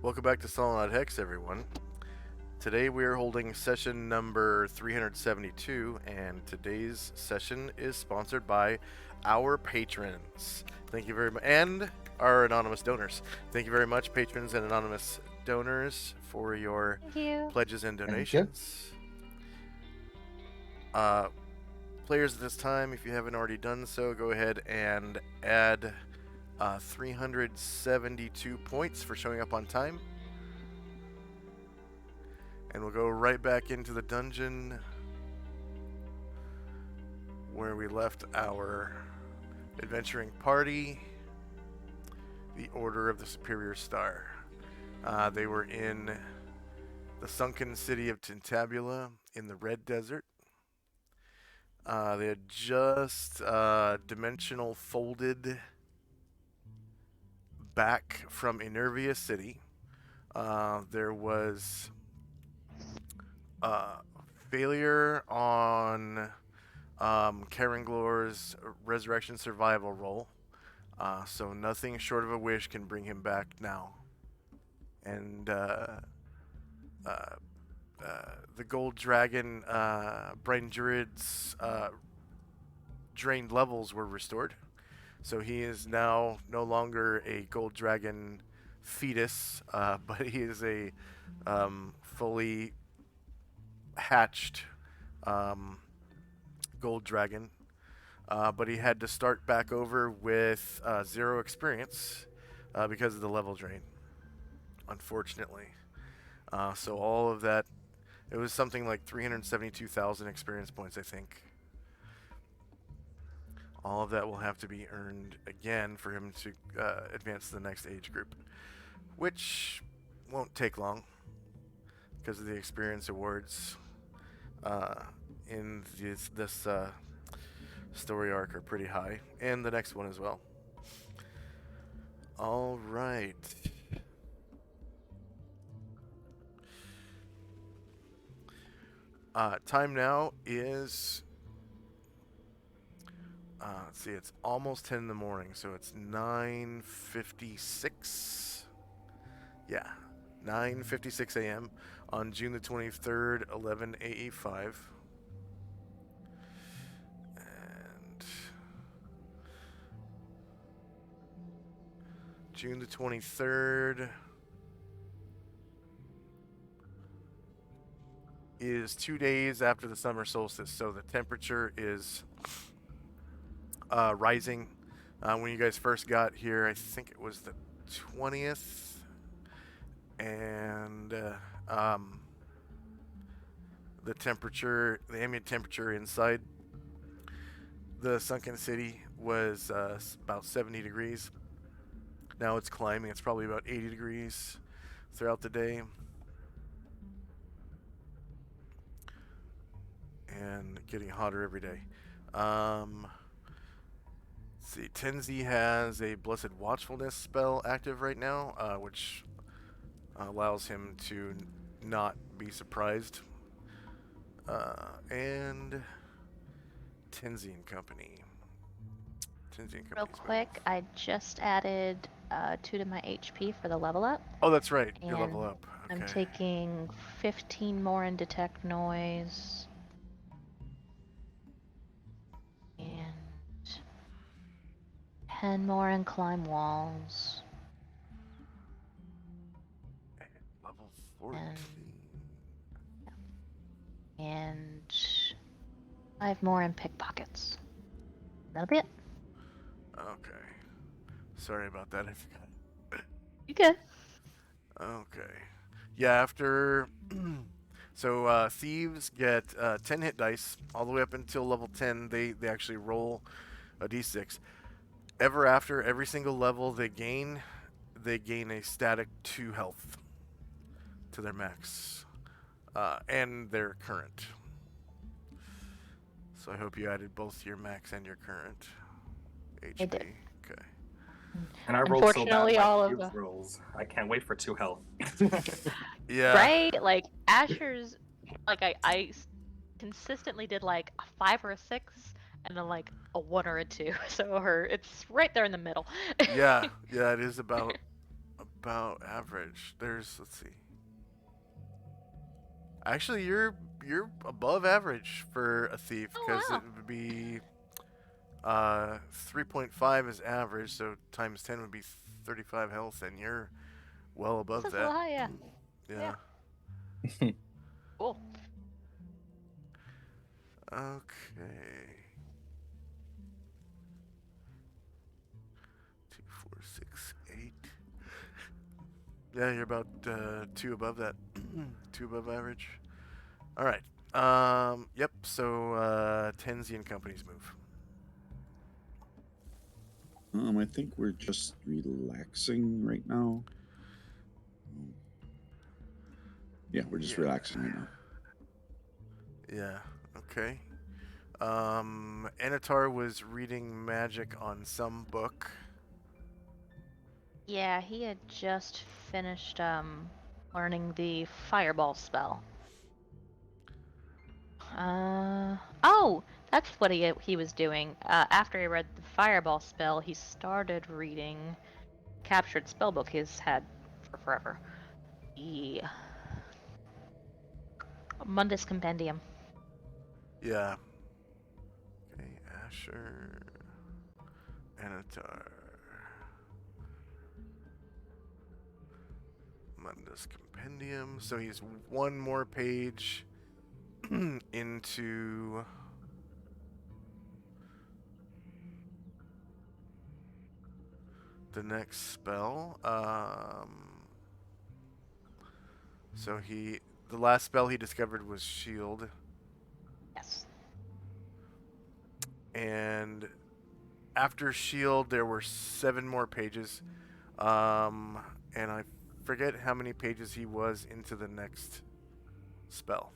Welcome back to Solynod Hex, everyone. Today we are holding session number 372, and today's session is sponsored by our patrons. Thank you very much, and our anonymous donors. Thank you very much, patrons and anonymous donors, for your Thank you. pledges and Thank you. donations. Players at this time, if you haven't already done so, go ahead and add 372 points for showing up on time. And we'll go right back into the dungeon where we left our adventuring party, the Order of the Superior Star. They were in the sunken city of Tintabula in the Red Desert. They had just dimensional folded back from Enervia City. There was failure on Karenglor's resurrection survival roll, so nothing short of a wish can bring him back now. And the Gold Dragon Brain Druid's drained levels were restored, so he is now no longer a Gold Dragon fetus, but he is a fully hatched Gold Dragon, but he had to start back over with 0 experience because of the level drain, unfortunately. So all of that, it was something like 372,000 experience points, I think. All of that will have to be earned again for him to advance to the next age group, which won't take long because of the experience awards in this story arc are pretty high, and the next one as well. All right. Time now is let's see, it's almost 10 in the morning, so it's 9:56. Yeah, 9:56 a.m. on June the 23rd, 11:85. And June the 23rd is 2 days after the summer solstice, so the temperature is rising. When you guys first got here, I think it was the 20th, and the temperature, the ambient temperature inside the sunken city was about 70 degrees. Now it's climbing. It's probably about 80 degrees throughout the day. And getting hotter every day. Let's see, Tenzi has a Blessed Watchfulness spell active right now, which allows him to not be surprised. And Tenzi and Company. Real quick, I just added 2 to my HP for the level up. Oh, that's right. You And level up. Okay. I'm taking 15 more in Detect Noise. And 10 more in Climb Walls. Level 14. And 5 more in Pickpockets. That'll be it. Okay. Sorry about that. I forgot. You good? Okay. Yeah, after... So thieves get 10 hit dice all the way up until level 10. They actually roll a d6. Ever after every single level they gain a static 2 health to their max and their current. So I hope you added both your max and your current HP. I did. Okay. And I rolled so bad Unfortunately, my all of cubes the- rolls. I can't wait for 2 health. Yeah. Right? Like, Asher's, like, I consistently did, like, a 5 or a 6, and then, like, a 1 or a 2. So it's right there in the middle. Yeah, it is about about average. Let's see. Actually, you're above average for a thief Oh, because wow. it would be 3.5 is average, so times 10 would be 35 health, and you're well above This is a that. little high, yeah. Yeah. Cool. Okay. 2, 4, 6, 8. Yeah, you're about 2 above that. 2 above average. All right. Yep. So Tenzi and Company's move. I think we're just relaxing right now. Yeah, we're just relaxing right now. Yeah. Okay. Anatar was reading magic on some book. Yeah, he had just finished learning the fireball spell. Oh, that's what he was doing. After he read the fireball spell, he started reading captured spellbook he's had for forever. The Mundus Compendium. Yeah. Okay. Asher. Anatar. Mundus Compendium. So he's one more page into the next spell. So the last spell he discovered was Shield, Yes. and after Shield there were 7 more pages, and I forget how many pages he was into the next spell.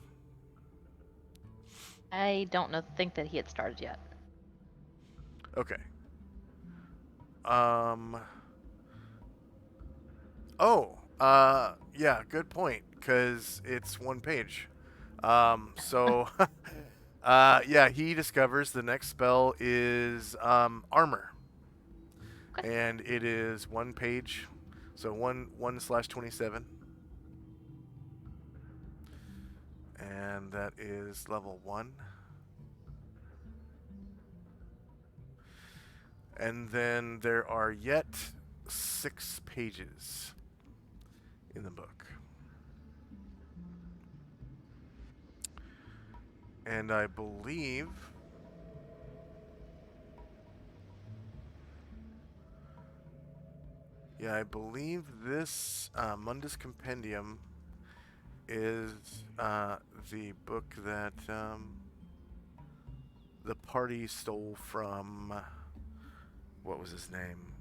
I don't think that he had started yet. Okay. Oh, yeah, good point, because it's 1 page. So, yeah, he discovers the next spell is armor, Okay. and it is 1 page, so 1/27, and that is level 1. And then there are yet 6 pages in the book. And I believe this Mundus Compendium is the book that the party stole from what was his name?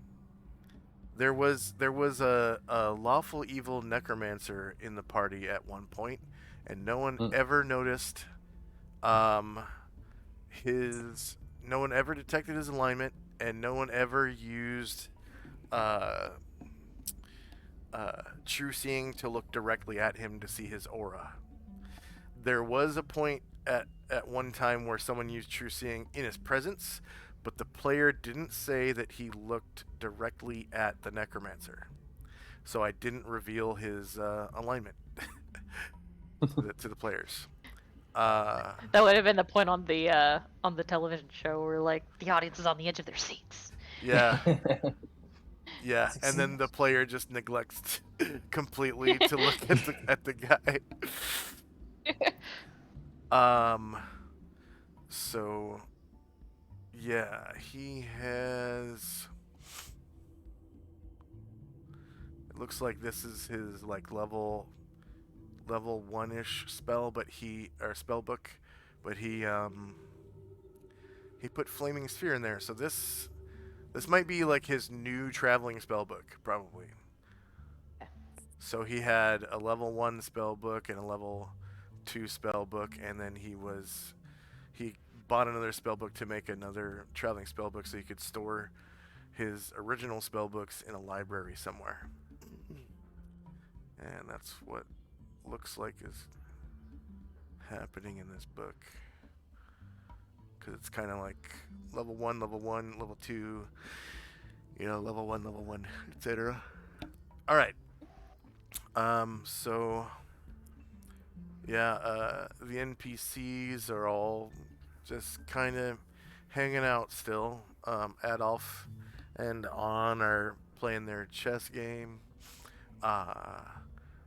There was a lawful evil necromancer in the party at one point, and no one ever noticed his no one ever detected his alignment, and no one ever used true seeing to look directly at him to see his aura. There was a point at one time where someone used true seeing in his presence, but the player didn't say that he looked directly at the necromancer, so I didn't reveal his alignment to the players. That would have been the point on the television show where like the audience is on the edge of their seats. Yeah. Yeah, and then the player just neglects completely to look at the guy. So yeah, he has. It looks like this is his like level 1-ish spell, but spell book, but he put Flaming Sphere in there. So this might be like his new traveling spell book, probably. So he had a level 1 spell book and a level 2 spell book, and then he bought another spell book to make another traveling spell book so he could store his original spell books in a library somewhere. And that's what looks like is happening in this book. Because it's kind of like level 1, level 2, level 1, etc. All right. So yeah, the NPCs are all just kind of hanging out still. Adolf and On are playing their chess game. Uh,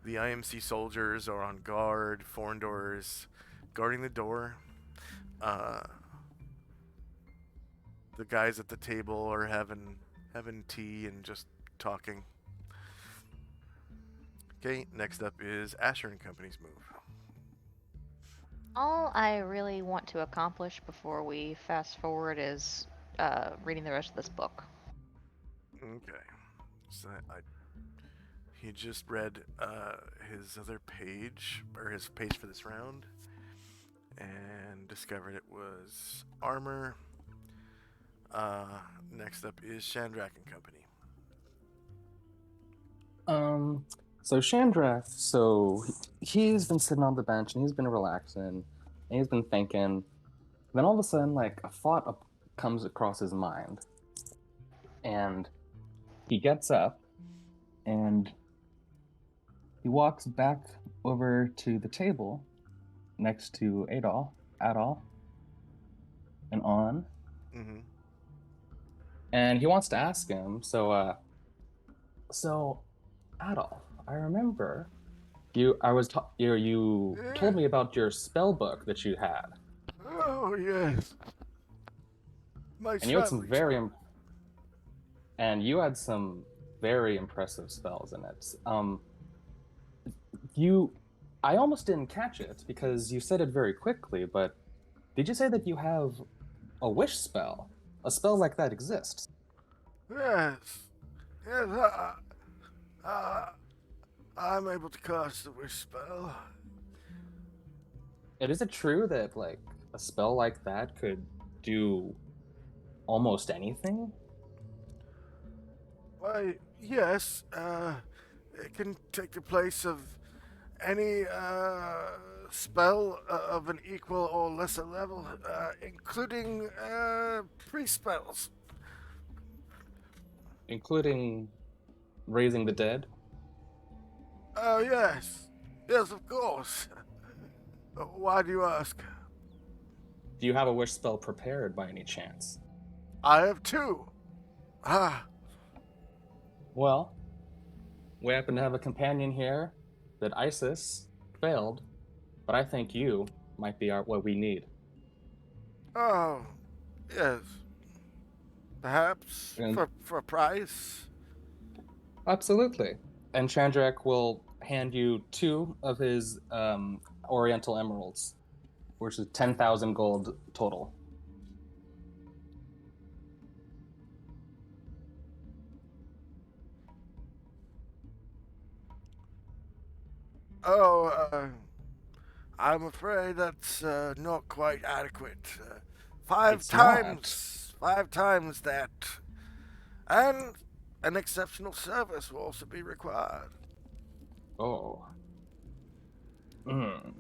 the IMC soldiers are on guard. Forndor's guarding the door. Uh, the guys at the table are having tea and just talking. Okay, next up is Asher and Company's move. All I really want to accomplish before we fast forward is reading the rest of this book. Okay, so he just read his other page, or his page for this round, and discovered it was armor. Next up is Chandrak and Company. So Chandrak, he's been sitting on the bench and he's been relaxing and he's been thinking. Then all of a sudden, like, a thought comes across his mind, and he gets up and he walks back over to the table next to Adol, and On, and he wants to ask him. So Adol, I remember you told me about your spell book that you had. Oh yes. And you had some very impressive spells in it. I almost didn't catch it because you said it very quickly, but did you say that you have a wish spell? A spell like that exists? Yes. Yes. I'm able to cast a wish spell. And is it true that, like, a spell like that could do almost anything? Why, yes. It can take the place of any spell of an equal or lesser level, including priest spells. Including raising the dead? Oh, yes. Yes, of course. Why do you ask? Do you have a wish spell prepared by any chance? I have two. Well, we happen to have a companion here that Isis failed, but I think you might be what we need. Oh, yes. Perhaps for a price? Absolutely. And Chandrak will hand you 2 of his Oriental Emeralds, which is 10,000 gold total. Oh, I'm afraid that's not quite adequate. Five times that. And an exceptional service will also be required. Oh.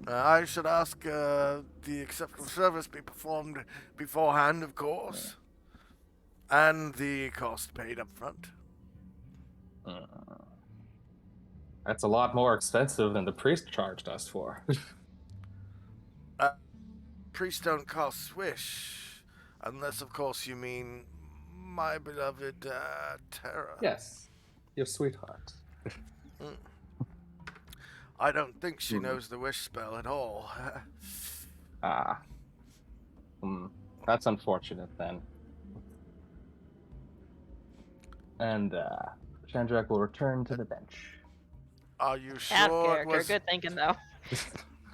I should ask the exceptional service be performed beforehand, of course. And the cost paid up front. That's a lot more expensive than the priest charged us for. Priests don't cost swish. Unless, of course, you mean my beloved Terra. Yes, your sweetheart. I don't think she knows the wish spell at all. That's unfortunate then. And Chandrak will return to the bench. Are you Half sure it character, was? good thinking though.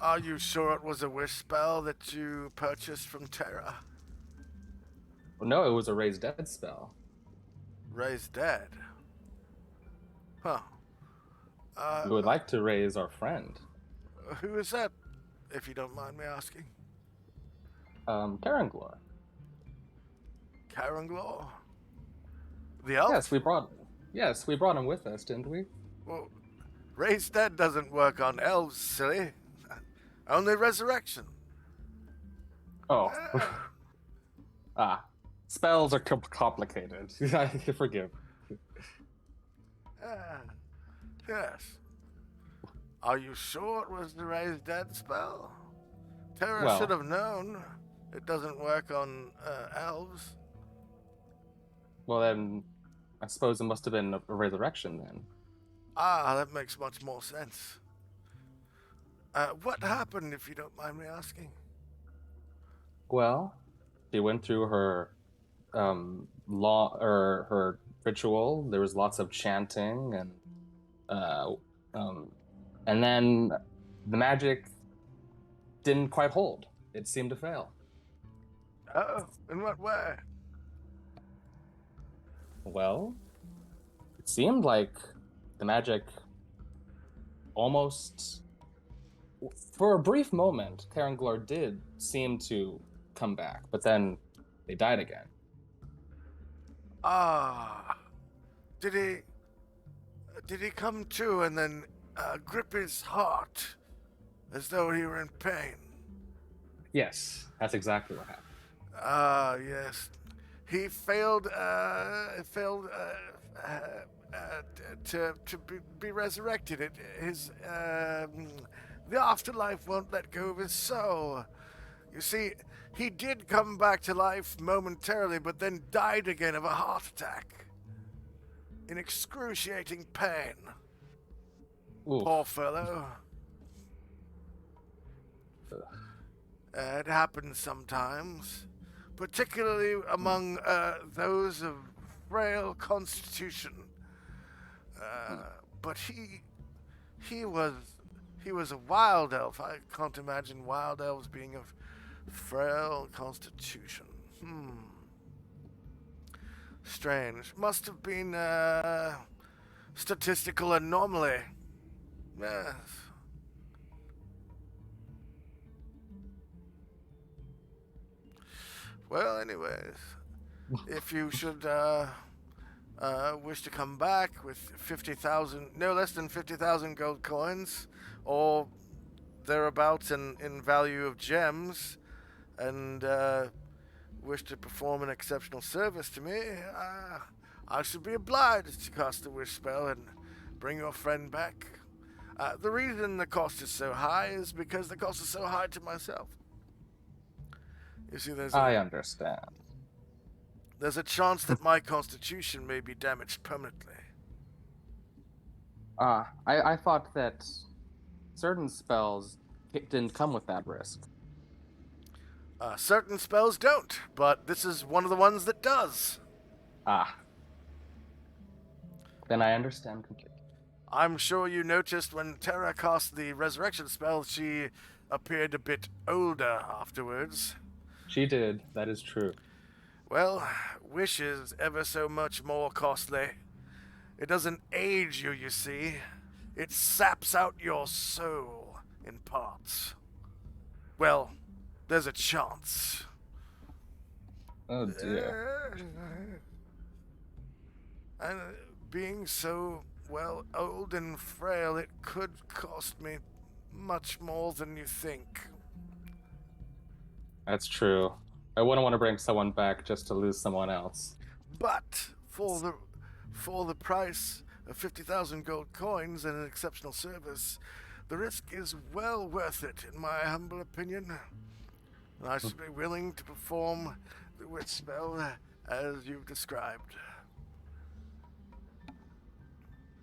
Are you sure it was a wish spell that you purchased from Terra? Well, no, it was a raise dead spell. Raise dead. Huh. We would like to raise our friend. Who is that, if you don't mind me asking? Karanglor. Karanglor? The elf? Yes, we brought him with us, didn't we? Well, raise dead doesn't work on elves, silly. Only resurrection. Oh. Spells are complicated. I forgive. Yes. Are you sure it was the raise dead spell? Terra Well- should have known. It doesn't work on elves. Well, then, I suppose it must have been a resurrection then. Ah, that makes much more sense. What happened, if you don't mind me asking? Well, she went through her her ritual. There was lots of chanting uh, and then the magic didn't quite hold. It seemed to fail. Oh, in what way? Well, it seemed like the magic almost, for a brief moment, Caranglor did seem to come back, but then they died again. Ah, did he come to and then grip his heart as though he were in pain? Yes, that's exactly what happened. Ah, yes. He failed to be resurrected. The afterlife won't let go of his soul. You see, he did come back to life momentarily, but then died again of a heart attack. In excruciating pain. Oof. Poor fellow. It happens sometimes, particularly among those of frail constitution. But he was a wild elf. I can't imagine wild elves being of frail constitution. Strange. Must have been statistical anomaly. Yes. Well, anyways, if you should wish to come back with 50,000, no less than 50,000 gold coins, or thereabouts in value of gems, and wish to perform an exceptional service to me, I should be obliged to cast the wish spell and bring your friend back. The reason the cost is so high is because the cost is so high to myself. You see, I understand. there's a chance that my constitution may be damaged permanently. I thought that certain spells didn't come with that risk. Certain spells don't, but this is one of the ones that does. Then I understand completely. I'm sure you noticed when Terra cast the resurrection spell, she appeared a bit older afterwards. She did, that is true. Well, wish is ever so much more costly. It doesn't age you, you see. It saps out your soul in parts. Well, there's a chance. Oh dear. And being so, well, old and frail, it could cost me much more than you think. That's true. I wouldn't want to bring someone back just to lose someone else. But for the price of 50,000 gold coins and an exceptional service, the risk is well worth it, in my humble opinion. And I should be willing to perform the witch spell as you've described.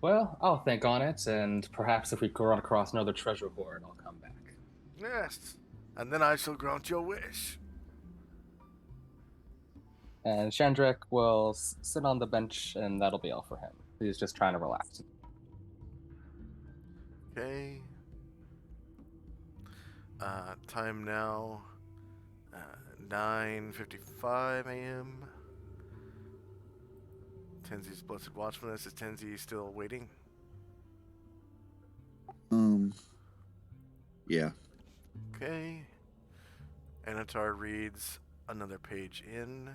Well, I'll think on it, and perhaps if we run across another treasure hoard, I'll come back. Yes, and then I shall grant your wish. And Shandrek will sit on the bench, and that'll be all for him. He's just trying to relax. Okay. Time now, 9:55 a.m. Tenzi's Blessed Watchfulness. Is Tenzi still waiting? Yeah. Okay. Anatar reads another page in.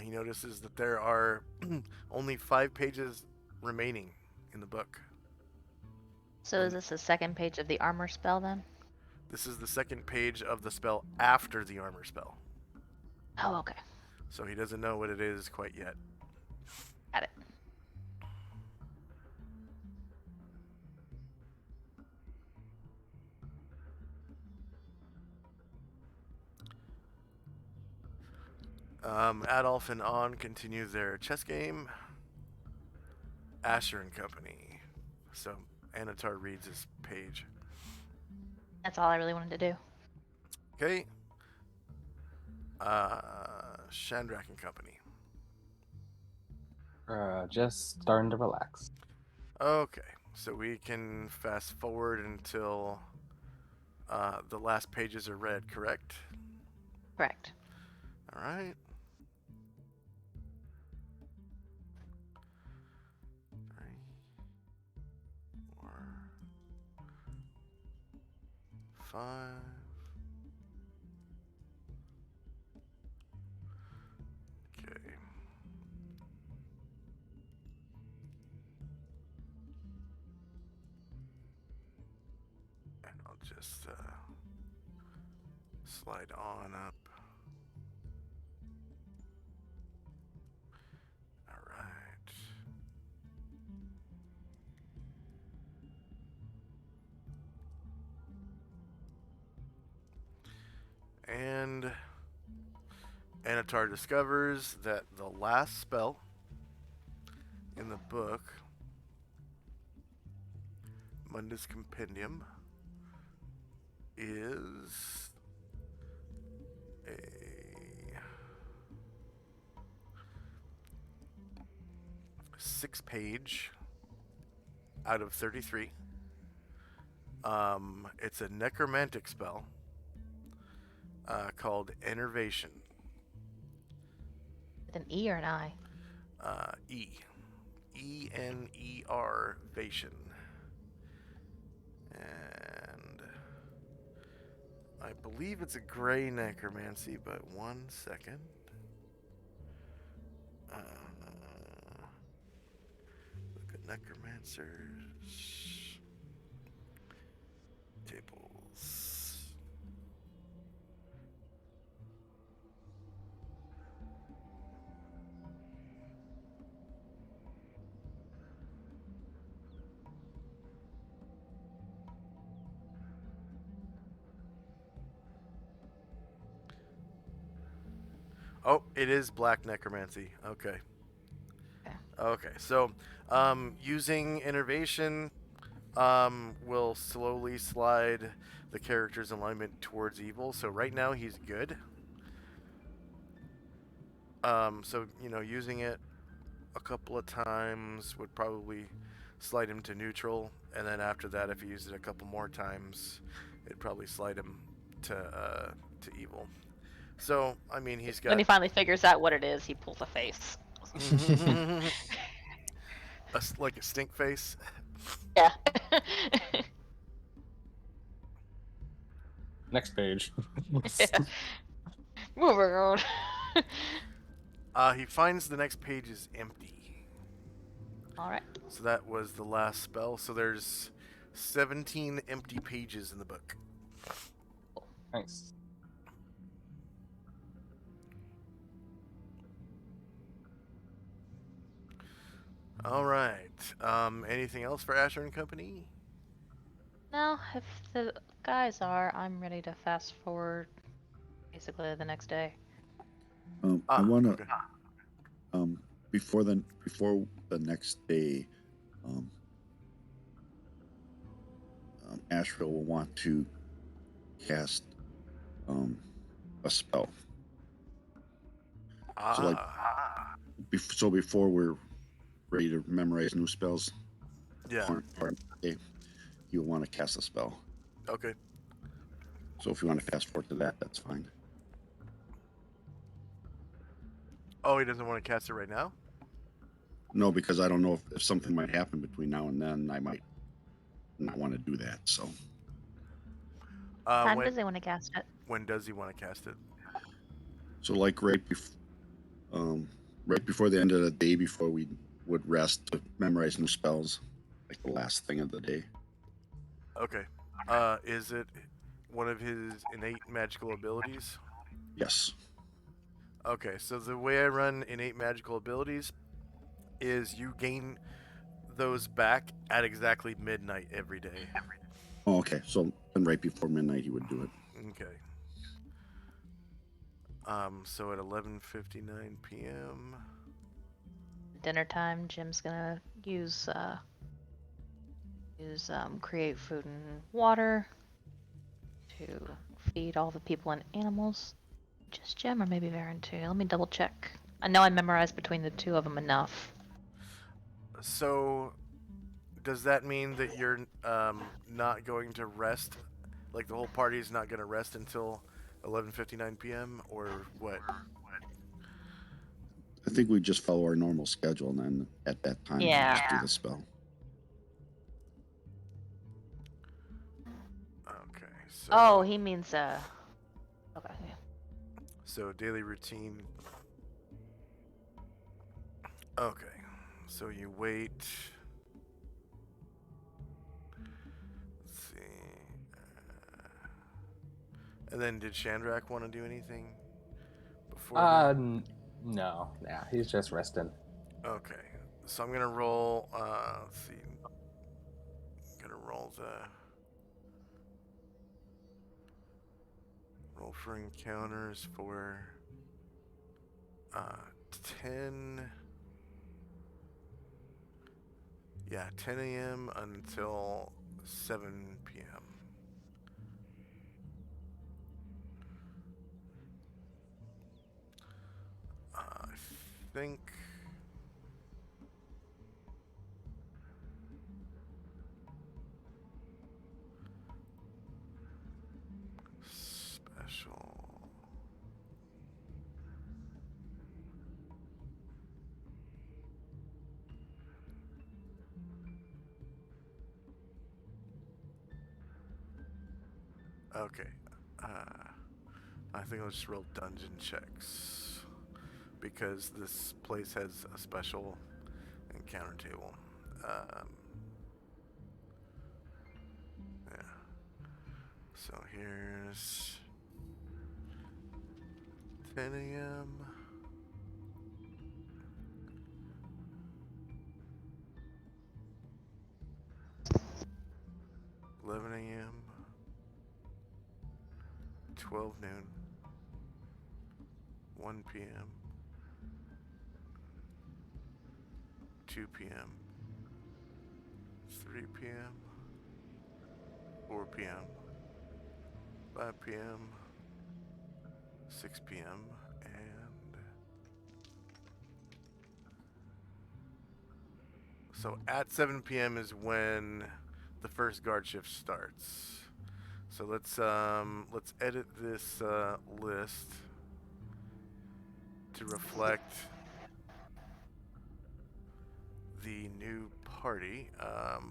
He notices that there are only 5 pages remaining in the book. So is this the second page of the armor spell then? This is the second page of the spell after the armor spell. Oh, okay. So he doesn't know what it is quite yet. Got it. Adolf and On continue their chess game. Asher and Company. So Anatar reads his page. That's all I really wanted to do. Okay. Shandrak and Company. Just starting to relax. Okay. So we can fast forward until the last pages are read, correct? Correct. All right. 3, 4, 5. Okay. And I'll just slide on up. All right. And Anatar discovers that the last spell in the book, Mundus Compendium, is a 6-page out of 33. It's a necromantic spell called Enervation. With an E or an I? E. E-N-E-R Vation. And I believe it's a gray necromancy, but one second. Look at necromancers. Tables. Oh, it is black necromancy. Okay. Okay, so using Innervation will slowly slide the character's alignment towards evil. So right now he's good. So, using it a couple of times would probably slide him to neutral. And then after that, if he used it a couple more times, it'd probably slide him to evil. So, I mean, he's got... When he finally figures out what it is, he pulls a face. like a stink face. Yeah. Next page. Yeah. Moving on. He finds the next page is empty. Alright. So that was the last spell. So there's 17 empty pages in the book. Nice. All right. Anything else for Asher and Company? Now, if the guys are, I'm ready to fast forward basically the next day. I want to okay. before the next day, Asheville will want to cast a spell. So before we're ready to memorize new spells, yeah. You'll want to cast a spell. Okay. So if you want to fast forward to that, that's fine. Oh, he doesn't want to cast it right now? No, because I don't know if something might happen between now and then. I might not want to do that. So. When does he want to cast it? When does he want to cast it? So like right before the end of the day, before we would rest to memorize new spells, like the last thing of the day. Okay. Is it one of his innate magical abilities? Yes. Okay, so the way I run innate magical abilities is you gain those back at exactly midnight every day. Oh, okay. So then right before midnight he would do it. Okay. So at 11:59 p.m. Dinner time. Jim's gonna use create food and water to feed all the people and animals. Just Jim or maybe Varen too. Let me double check. I know I memorized between the two of them enough. So does that mean that you're not going to rest? Like the whole party is not going to rest until 11:59 p.m. or what? I think we just follow our normal schedule, and then at that time we Yeah. just do the spell. Okay. So Oh, he means okay. Yeah. So daily routine. Okay. So you wait. Let's see. And then did Chandrak want to do anything before? No. Yeah, he's just resting. Okay. So I'm gonna roll. Let's see. I'm gonna roll for encounters for 10. Yeah, 10 a.m. until 7 p.m. I think. Special. Okay. I think I'll just roll dungeon checks because this place has a special encounter table. Yeah. So here's 10 a.m. 11 a.m. 12 noon. 1 p.m. 2 p.m. 3 p.m. 4 p.m. 5 p.m. 6 p.m. and so at 7 p.m. is when the first guard shift starts. So let's edit this list to reflect the new party.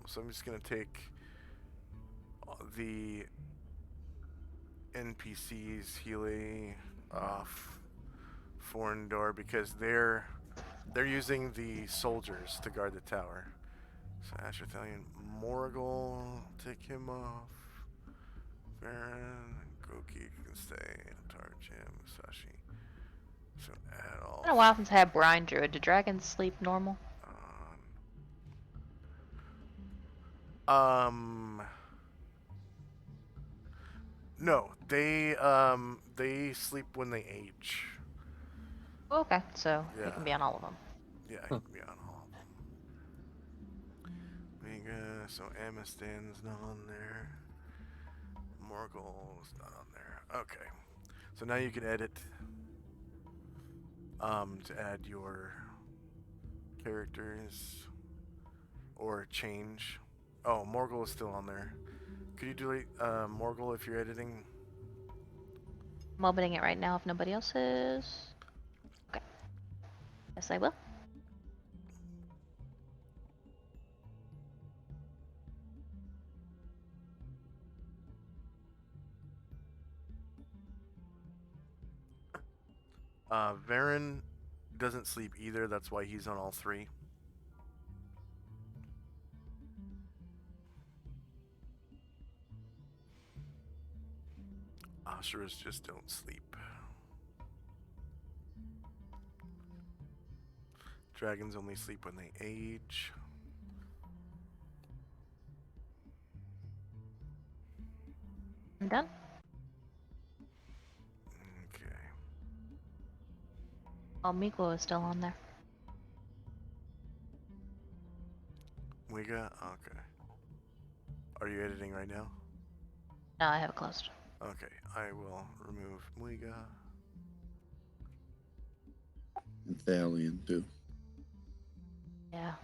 So I'm just gonna take the NPCs Healy off foreign door because they're using the soldiers to guard the tower. So Asher Thalion, Morgul, take him off. Baron, Goki can stay. Tar Jim, Sashi. So add all. It's been a while since I had Brine Druid. Do dragons sleep normal? No, they sleep when they age. Oh, okay, so Yeah. it can be on all of them. Yeah, it can be on all of them. Mega, so Amistan's not on there. Morgul's not on there. Okay. So now you can edit to add your characters or change. Oh, Morgul is still on there. Could you delete Morgul if you're editing? I'm opening it right now if nobody else is. Okay. Yes, I will. Varen doesn't sleep either. That's why he's on all three. Asher's just don't sleep. Dragons only sleep when they age. I'm done. Okay. Oh, Miko is still on there. Wiga? Okay. Are you editing right now? No, I have it closed. Okay, I will remove Muiga. And Thalian too. Yeah.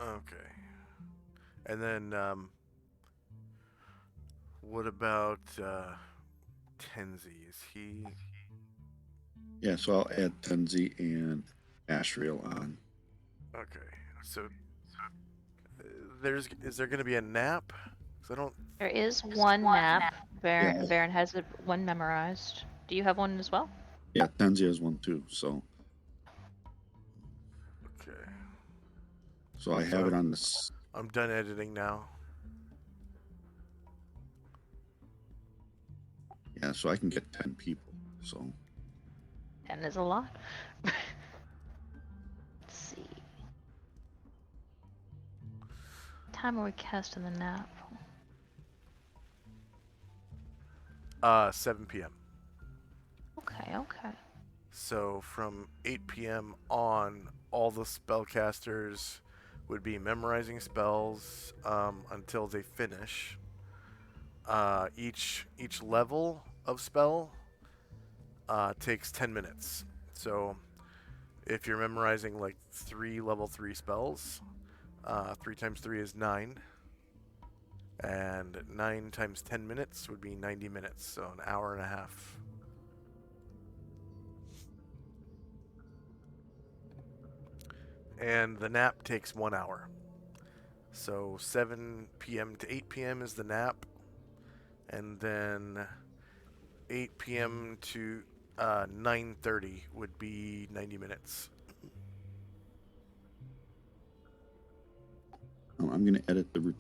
Okay. And then, what about Tenzi? Is he? Yeah, so I'll add Tenzi and Ashriel on. Okay. So, is there going to be a nap? 'Cause I don't. There is one nap. Yeah. Varen has one memorized. Do you have one as well? Yeah, Tenzi has one too. So Okay. I have it on this. I'm done editing now. Yeah, so I can get 10 people. So 10 is a lot. Let's see. What time are we casting the nap? 7 p.m. Okay, okay. So from 8 p.m. on, all the spellcasters would be memorizing spells until they finish. Each level of spell takes 10 minutes. So if you're memorizing like 3 level 3 spells, 3 times 3 is 9. And 9 times 10 minutes would be 90 minutes, so an hour and a half. And the nap takes 1 hour. So 7 p.m. to 8 p.m. is the nap. And then 8 p.m. to 9:30 would be 90 minutes. I'm going to edit the.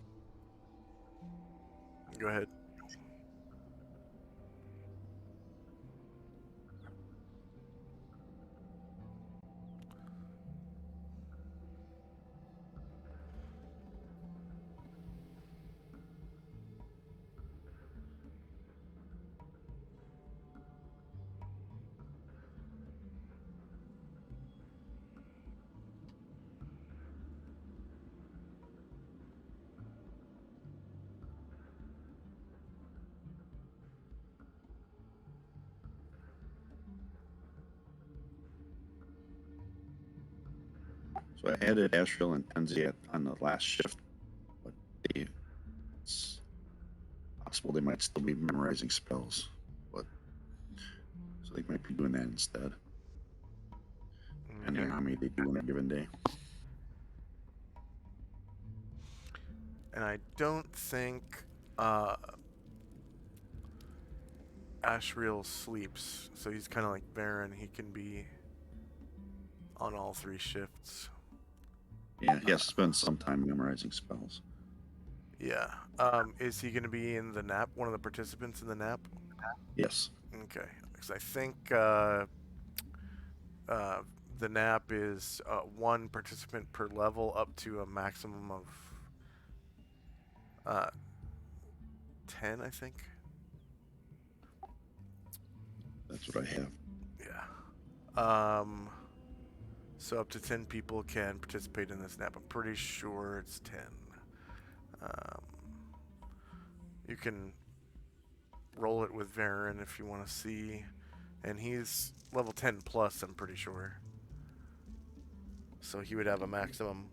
Go ahead. So I added Ashriel and Tenzi on the last shift, but it's possible they might still be memorizing spells, but so they might be doing that instead, depending on how many they do on a given day. And I don't think Ashriel sleeps, so he's kind of like Baron. He can be on all 3 shifts. Yeah, he has to spend some time memorizing spells. Yeah. Is he going to be in the nap? One of the participants in the nap? Yes. Okay. Because I think the nap is 1 participant per level up to a maximum of 10, I think. That's what I have. Yeah. So up to 10 people can participate in this nap. I'm pretty sure it's 10. You can roll it with Varen if you want to see. And he's level 10 plus, I'm pretty sure. So he would have a maximum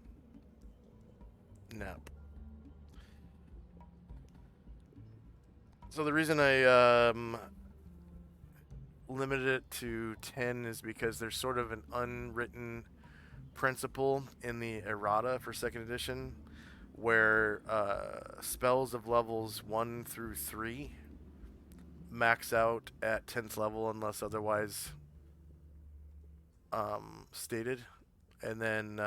nap. So the reason I limited it to 10 is because there's sort of an unwritten principle in the errata for 2nd edition where spells of levels 1 through 3 max out at 10th level unless otherwise stated. And then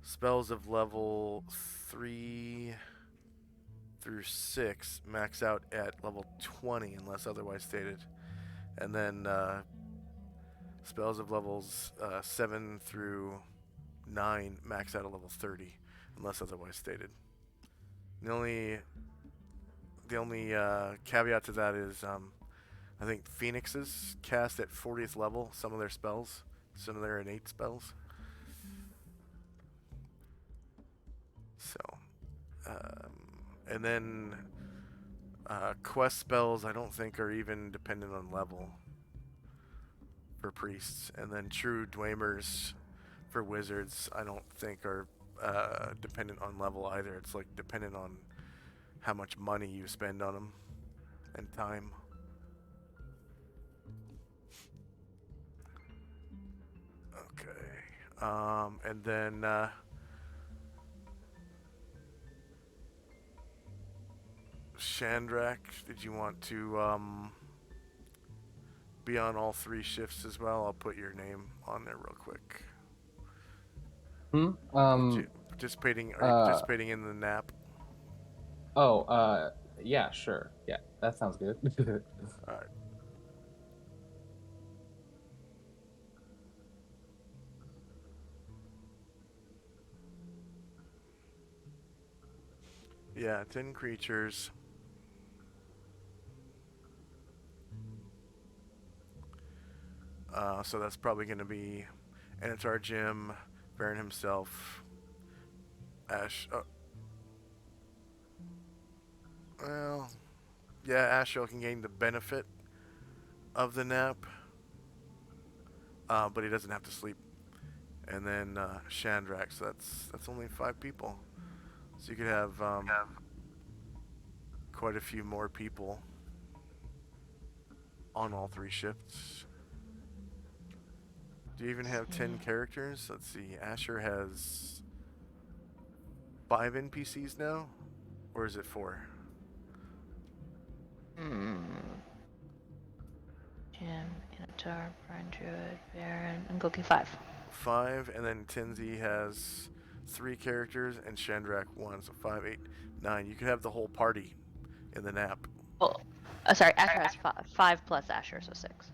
spells of level 3 through 6 max out at level 20 unless otherwise stated. And then spells of levels 7 through 9 max out at level 30 unless otherwise stated. The only caveat to that is I think Phoenixes cast at 40th level some of their spells, some of their innate spells. So, and then quest spells I don't think are even dependent on level for priests, and then true Dweimers for wizards I don't think are dependent on level either. It's like dependent on how much money you spend on them and time. Okay. And then Chandrak, did you want to be on all 3 shifts as well? I'll put your name on there real quick. Participating? Are you participating in the nap? Oh, yeah, sure. Yeah, that sounds good. All right. Yeah, 10 creatures. So that's probably going to be Anatar Jim, Baron himself, Ash. Oh. Well, yeah, Ashel can gain the benefit of the nap, but he doesn't have to sleep. And then Chandrak, so that's only 5 people. So you could have quite a few more people on all 3 shifts. Do you even have 10 characters? Let's see. Asher has 5 NPCs now? Or is it 4? Jim, Anatar, Brian Druid, Baron, and Goki 5. 5, and then Tenzi has 3 characters, and Chandrak 1, so 5, 8, 9. You could have the whole party in the nap. Well, sorry, Asher has 5 plus Asher, so 6.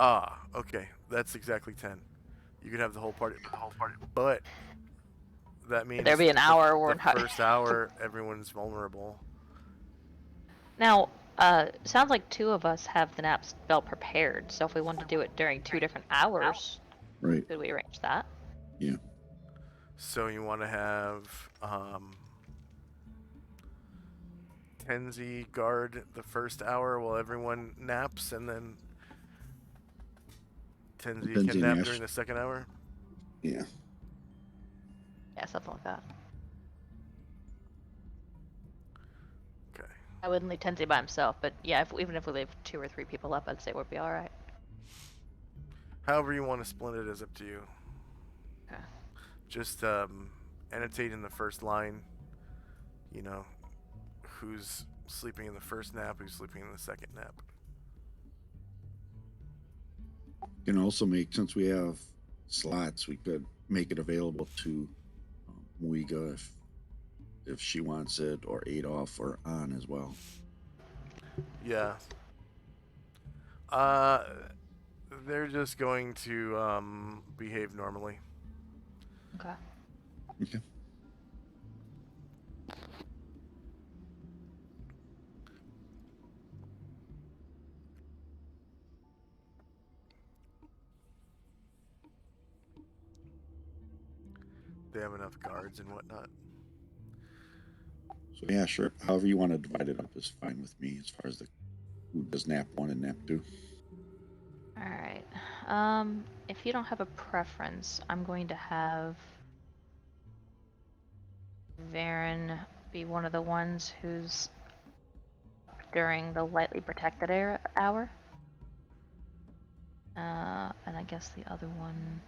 Ah, okay. That's exactly 10. You could have the whole party. But that means There'd be an hour where the first hour everyone's vulnerable. Now, sounds like 2 of us have the nap spell prepared, so if we wanted to do it during 2 different hours, Right. could we arrange that? Yeah. So you want to have Tenzi guard the first hour while everyone naps, and then Tenzi can nap during the second hour? Yeah. Yeah, something like that. Okay. I wouldn't leave Tenzi by himself, but yeah, even if we leave 2 or 3 people up, I'd say we'd be alright. However you want to split it is up to you. Okay. Just annotate in the first line, you know, who's sleeping in the first nap, who's sleeping in the second nap. You can also make, since we have slots, we could make it available to Muiga if she wants it, or Adolf or on as well. Yeah. They're just going to behave normally. Okay. Okay. They have enough guards and whatnot. So yeah, sure. However you want to divide it up is fine with me, as far as who does nap 1 and nap 2. Alright. If you don't have a preference, I'm going to have Varen be one of the ones who's during the lightly protected hour. And I guess the other one...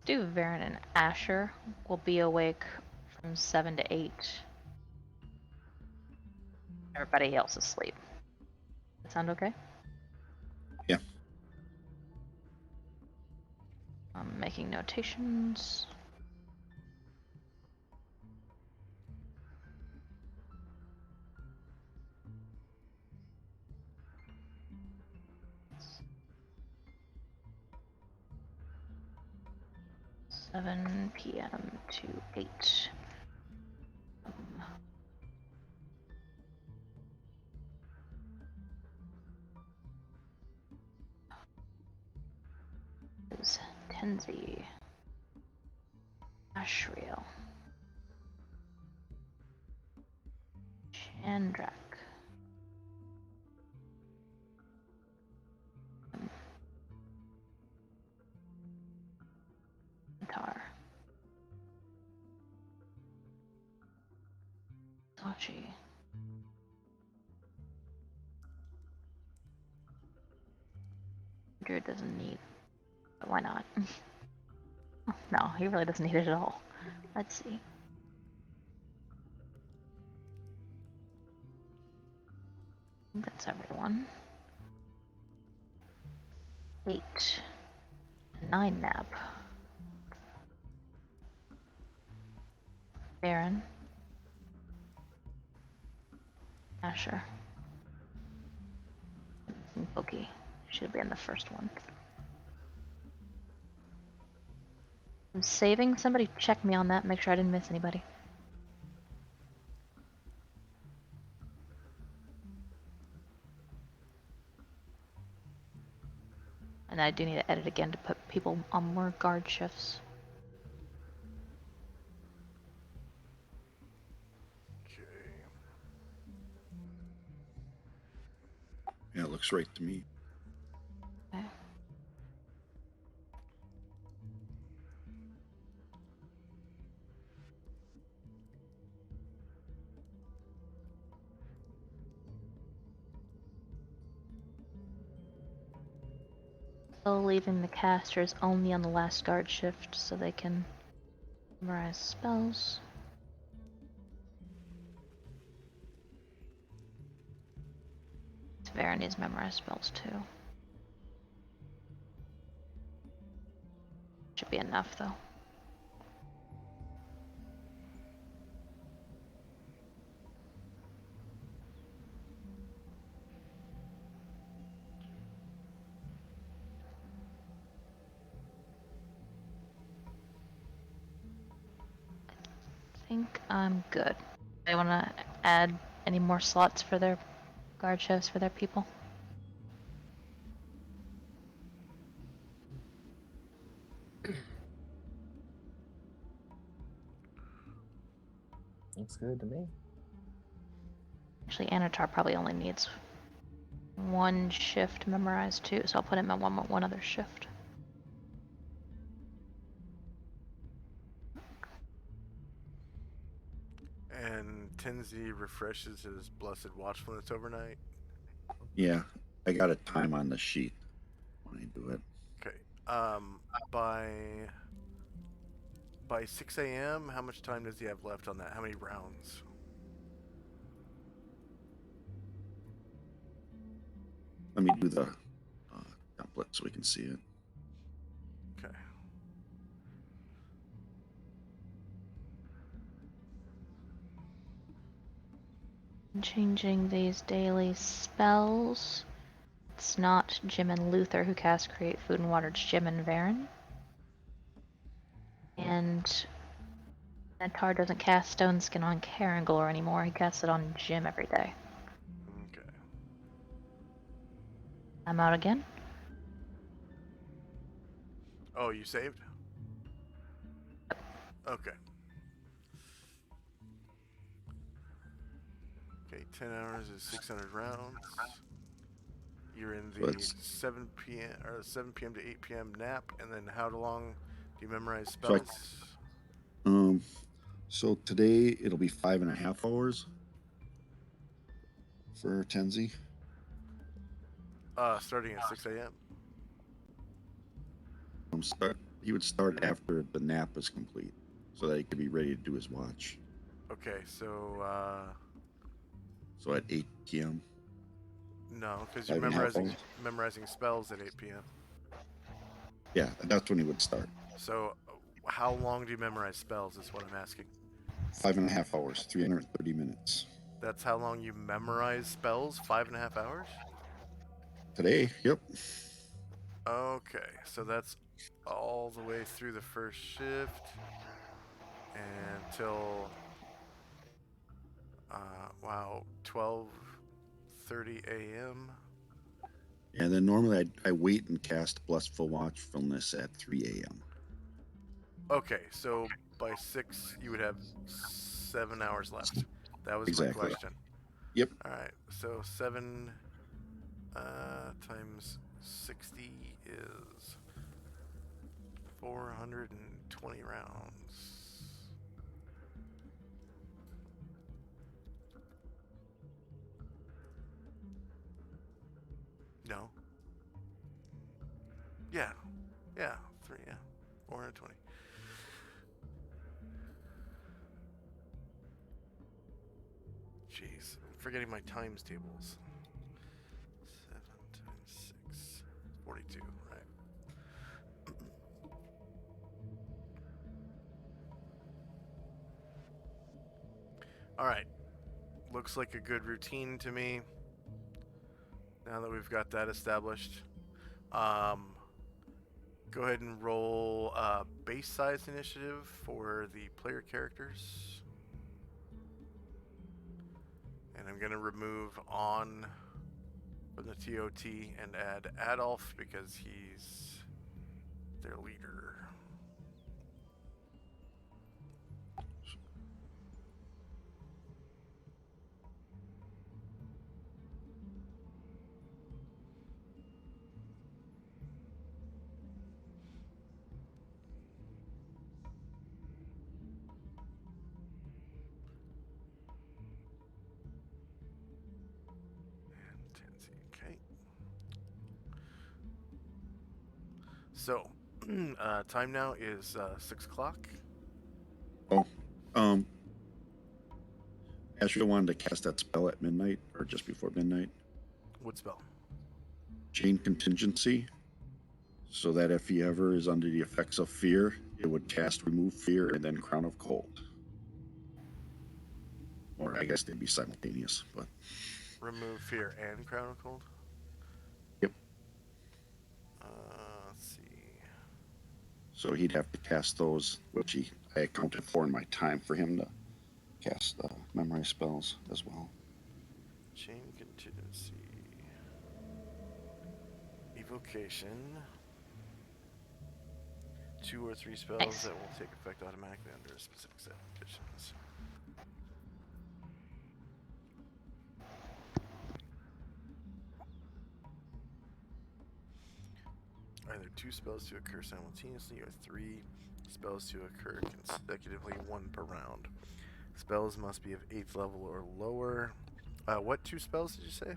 do Varen and Asher will be awake from 7 to 8. Everybody else is asleep. That sound okay? Yeah. I'm making notations. 7 p.m. to 8. Is Tenzi. Ashriel. Chandrak. Tar. Sachi. Druid doesn't need, but why not? No, he really doesn't need it at all. Let's see. That's everyone. 8. 9 nap. Baron. Asher. And Bookie. Should be in the first one. I'm saving. Somebody check me on that. Make sure I didn't miss anybody. And I do need to edit again to put people on more guard shifts. Okay. Yeah, it looks right to me. Okay. Still leaving the casters only on the last guard shift so they can memorize spells. Varen needs memorize spells too. Should be enough though. I think I'm good. They want to add any more slots for their guard shifts for their people? Looks good to me. Actually, Anatar probably only needs one shift memorized too, so I'll put him on one other shift. And Tenzi refreshes his blessed watchfulness overnight. Yeah, I got a time on the sheet when I do it. Okay. By 6 a.m., how much time does he have left on that? How many rounds? Let me do the template so we can see it. Okay. Changing these daily spells. It's not Jim and Luther who cast Create Food and Water, it's Jim and Varen. And Natar doesn't cast Stone Skin on Karangor anymore, he casts it on Jim every day. Okay. I'm out again. Oh, you saved? Okay. Okay, 10 hours is 600 rounds. You're in So the it's 7 p.m. or 7 p.m. to 8 p.m. nap, and then how long do you memorize So I- spells? So today it'll be 5.5 hours for Tenzi. Starting at 6 a.m. He would start after the nap is complete, so that he could be ready to do his watch. Okay, so So at 8 p.m. no, because you're 5.5 hours. memorizing spells at 8 p.m. Yeah, that's when he would start. So how long do you memorize spells? Is what I'm asking. 5.5 hours, 330 minutes. That's how long you memorize spells? 5.5 hours? Today, yep. Okay, so that's all the way through the first shift until wow, 12:30 a.m. And then normally I wait and cast Blissful Watchfulness at 3 a.m. Okay, so by 6 you would have 7 hours left. That was my Exactly. question. Yep. All right, so 7 times 60 is 420 rounds. No. Yeah. Yeah. 420. Jeez. I'm forgetting my times tables. 7 times 6. 42, right? Alright. Looks like a good routine to me. Now that we've got that established. Go ahead and roll base size initiative for the player characters. And I'm going to remove on from the TOT and add Adolf because he's their leader. And Tenzi, okay. So, time now is 6 o'clock. Oh, Asher wanted to cast that spell at midnight or just before midnight. What spell? Chain Contingency. So that if he ever is under the effects of fear, it would cast Remove Fear and then Crown of Cold. Or I guess they'd be simultaneous, but. Remove Fear and Crown of Cold? Yep. Let's see. So he'd have to cast those, which I accounted for in my time for him to cast memory spells as well. Chain Contingency. Evocation. 2 or 3 spells Nice. that will take effect automatically under specific set of conditions. Either 2 spells to occur simultaneously or 3 spells to occur consecutively, 1 per round. Spells must be of 8th level or lower. What 2 spells did you say?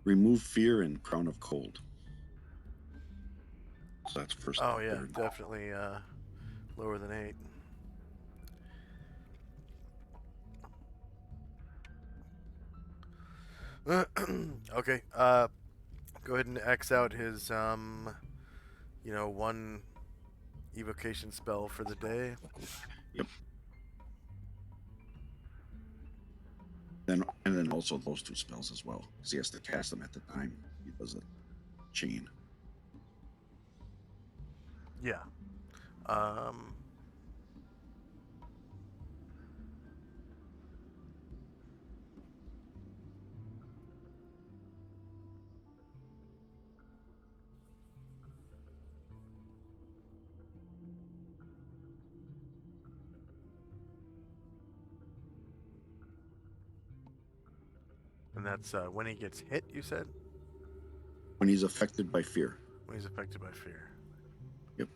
Remove Fear and Crown of Cold. So that's first. Oh yeah, third. definitely lower than 8. Okay, go ahead and X out his, 1 evocation spell for the day. Yep. And then also those 2 spells as well, because he has to cast them at the time he does a chain. Yeah. And that's when he gets hit, you said? When he's affected by fear. When he's affected by fear. Yep.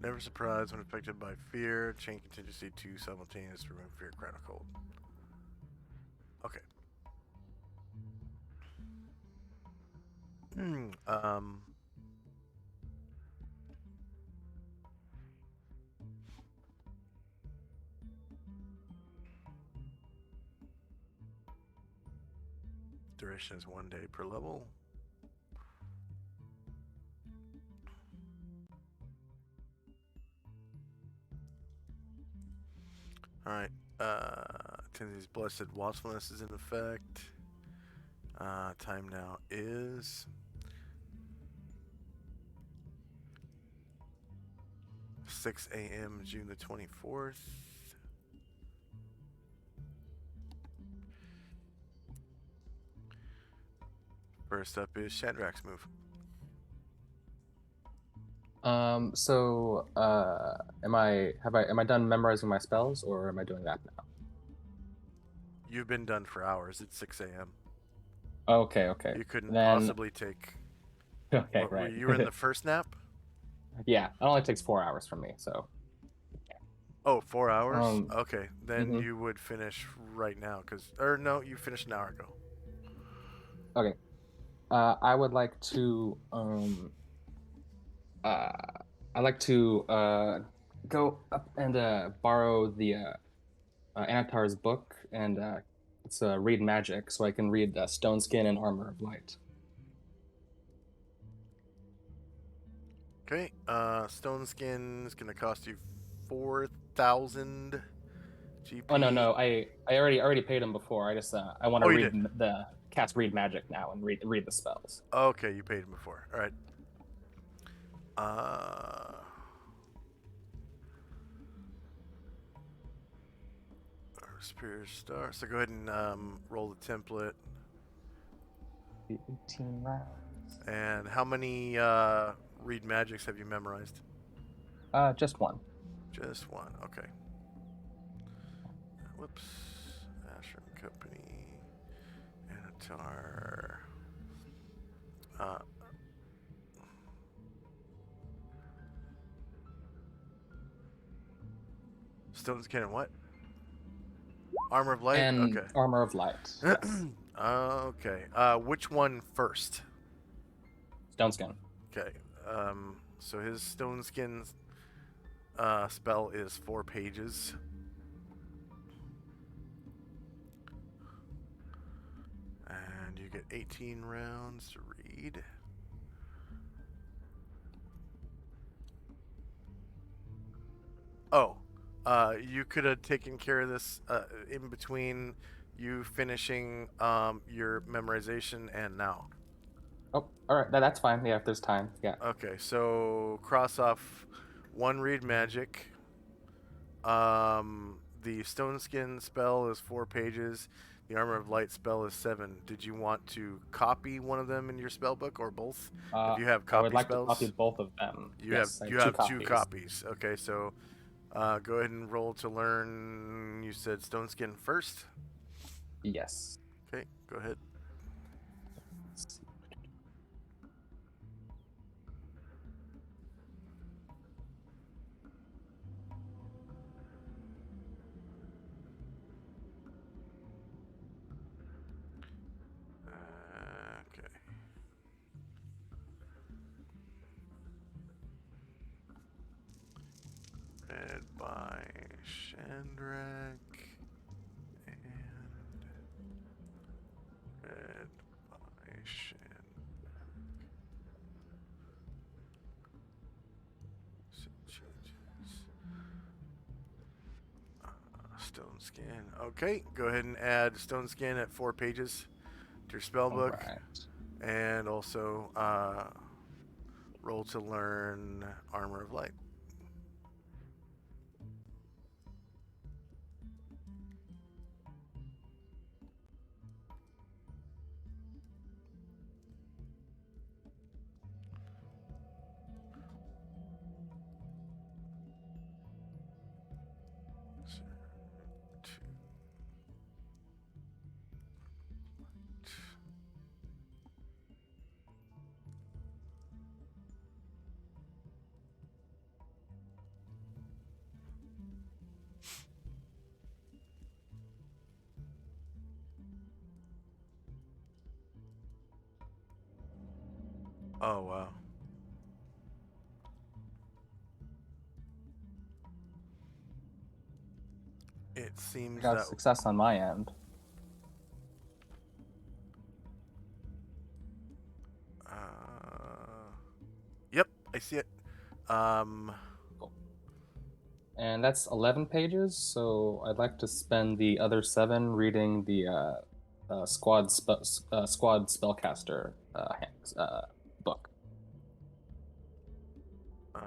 Never surprised when affected by fear. Chain contingency to simultaneous remove fear, crowd cold. Okay. Duration is 1 day per level. Alright. Tenzi's Blessed Watchfulness is in effect. Time now is 6 a.m. June the 24th. First up is Shandrak's move. Am I done memorizing my spells, or am I doing that now? You've been done for hours. It's 6 a.m. Okay. You couldn't Then possibly take. okay, What, right. you were in the first nap? Yeah, it only takes 4 hours for me, so. Oh, 4 hours? Um, Okay, then mhm. you would finish right now, or no, you finished an hour ago. Okay. I would like to go up and borrow the Anatar's book and it's read magic, so I can read Stone Skin and Armor of Light. Okay, Stone Skin is gonna cost you 4,000 GP. Oh no, I already paid him before. I want to Oh, you read did? the cast read magic now and read the spells. Okay, you paid him before. All right. Uh, Superior Star. So go ahead and roll the template. 18 rounds. And how many read magics have you memorized? Just one. Just one. Okay. Whoops. Ashram Company. Anatar. Stone Skin and what? Armor of Light? And Okay. Armor of Light. Yes. Okay. Which one first? Stone Skin. Okay. So his Stone Skin spell is 4 pages. And you get 18 rounds to read. Oh, you could have taken care of this in between you finishing your memorization and now. Oh, all right. That's fine. Yeah, if there's time. Yeah. Okay, so cross off 1 read magic. The Stone Skin spell is 4 pages. The Armor of Light spell is 7. Did you want to copy one of them in your spell book or both? If you have I would copy like spells, to copy both of them. you Yes, I have two two copies. Okay, so go ahead and roll to learn. You said Stone Skin first. Yes. Okay, go ahead. Let's see. Okay. Read by Shandrak and read by Stone Skin. Okay, go ahead and add Stone Skin at 4 pages to your spell All book, right. and also roll to learn Armor of Light. Oh, wow. It I seems got a that... success on my end. Yep, I see it. Um, Cool. And that's 11 pages, so I'd like to spend the other 7 reading the squad spellcaster book. okay.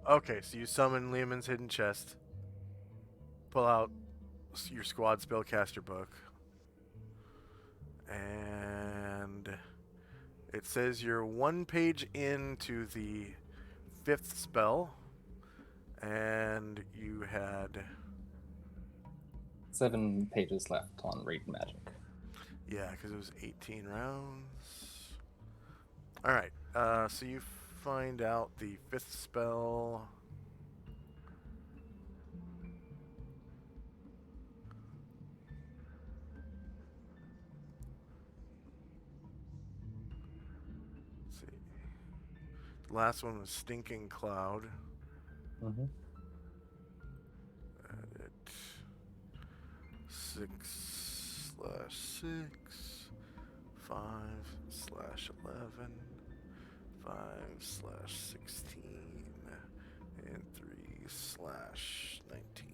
Okay, so you summon Lehman's hidden chest. Pull out your squad spellcaster book. And it says you're 1 page into the 5th spell. And you had... 7 pages left on Read Magic. Yeah, because it was 18 rounds. Alright, so you find out the 5th spell... Let's see. The last one was Stinking Cloud. Mm-hmm. Edit 6/6, 5/11, 5/16, and 3/19.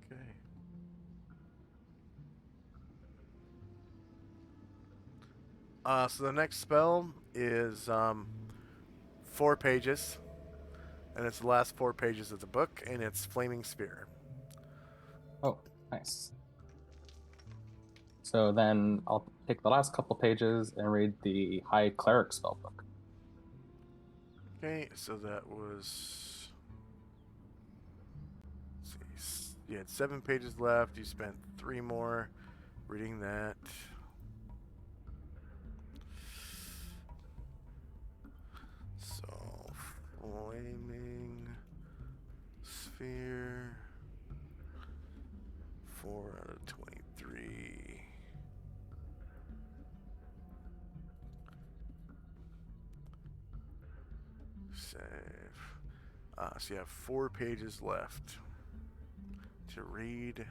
Okay. So the next spell is 4 pages, and it's the last 4 pages of the book, and it's Flaming Spear. Oh, nice. So then I'll take the last couple pages and read the High Cleric spellbook. Okay, so that was... Let's see. You had 7 pages left. You spent 3 more reading that. So, Flaming Sphere. 4 out of 23. Save. So you have 4 pages left to read.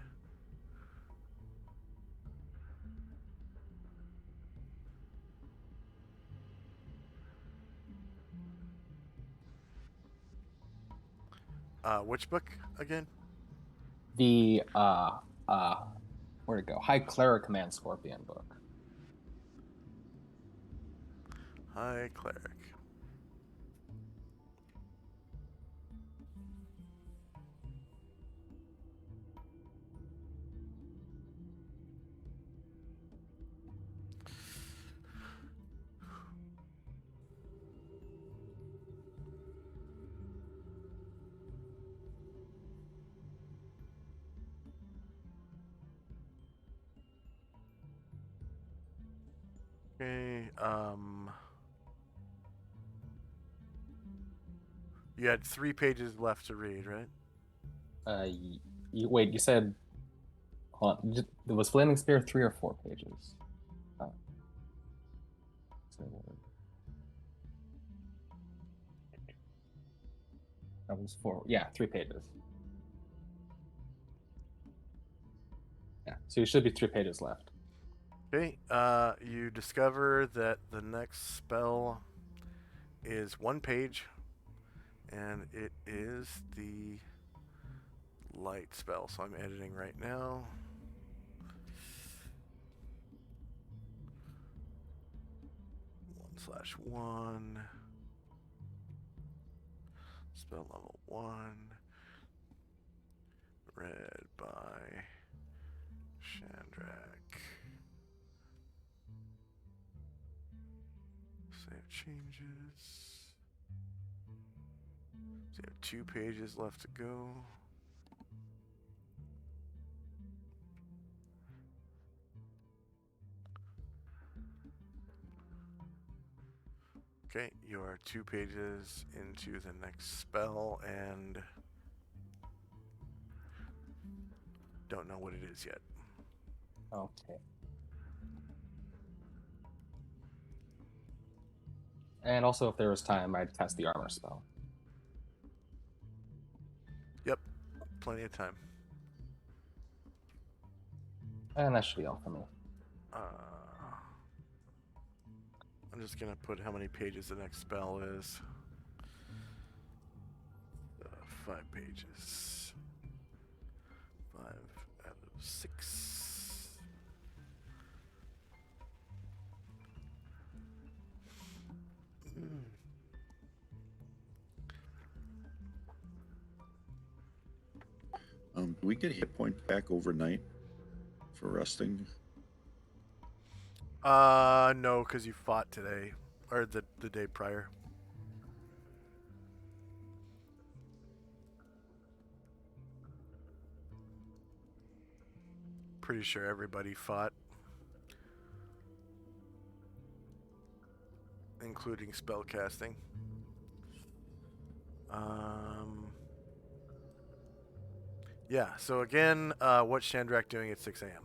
Which book again? The where'd it go? High Cleric Command Scorpion book. High Cleric. Okay, you had 3 pages left to read, right? Wait, you said, hold on, was Flaming Spear 3 or 4 pages? So, that was 4. Yeah, 3 pages. Yeah, so you should be 3 pages left. Okay, you discover that the next spell is 1 page, and it is the light spell. So I'm editing right now. /1. Spell level 1. Read by Chandrak. Save changes. So you have 2 pages left to go. Okay, you are 2 pages into the next spell and don't know what it is yet. Okay. And also, if there was time, I'd test the armor spell. Yep, plenty of time. And that should be all for me. I'm just gonna put how many pages the next spell is. 5 pages. 5 out of 6. Do we get hit points back overnight for resting? No, because you fought today. Or the day prior. Pretty sure everybody fought. Including spellcasting. Yeah, so again, what's Chandrak doing at 6 a.m.?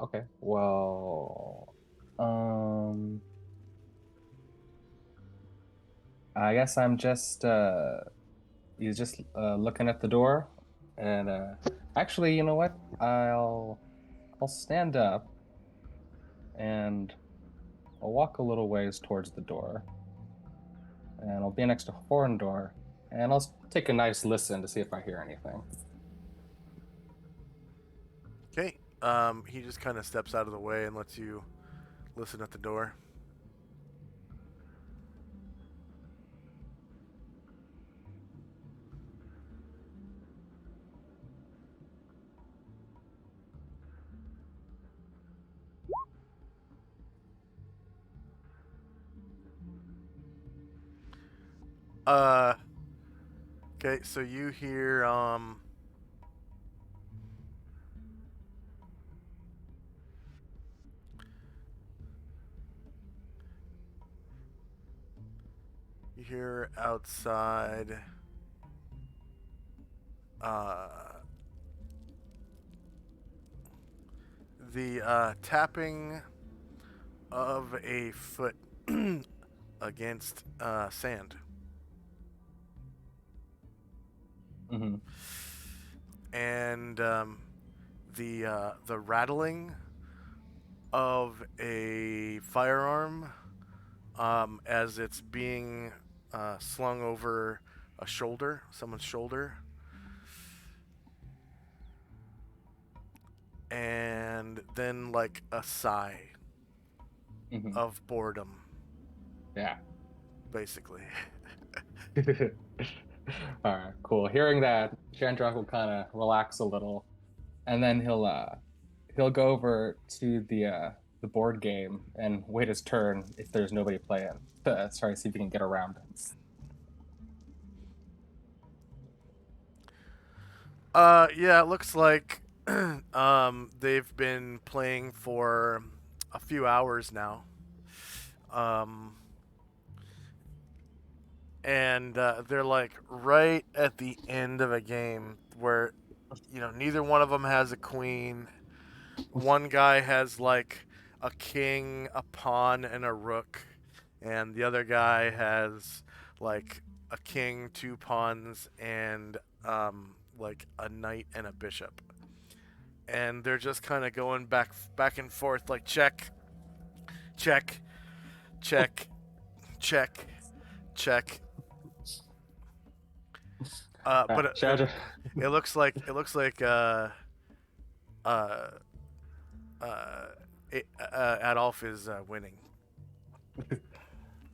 Okay. Well, I guess I'm just he's just looking at the door, and actually, you know what? I'll stand up, and I'll walk a little ways towards the door, and I'll be next to a foreign door, and I'll take a nice listen to see if I hear anything. Okay, he just kind of steps out of the way and lets you listen at the door. Okay, so you hear, you hear outside, the tapping of a foot against sand. Mm-hmm. And the rattling of a firearm as it's being slung over a shoulder, someone's shoulder. And then like a sigh Mm-hmm. of boredom, Yeah. basically. All right, cool. Hearing that, Chandrak will kind of relax a little, and then he'll go over to the board game and wait his turn if there's nobody playing. Sorry, see if he can get around it. Yeah, it looks like they've been playing for a few hours now. And they're like right at the end of a game where, you know, neither one of them has a queen. One guy has like a king, a pawn, and a rook, and the other guy has like a king, 2 pawns, and like a knight and a bishop. And they're just kind of going back and forth, like check, check, check, check, check. But Chandrak, it looks like Adolf is winning.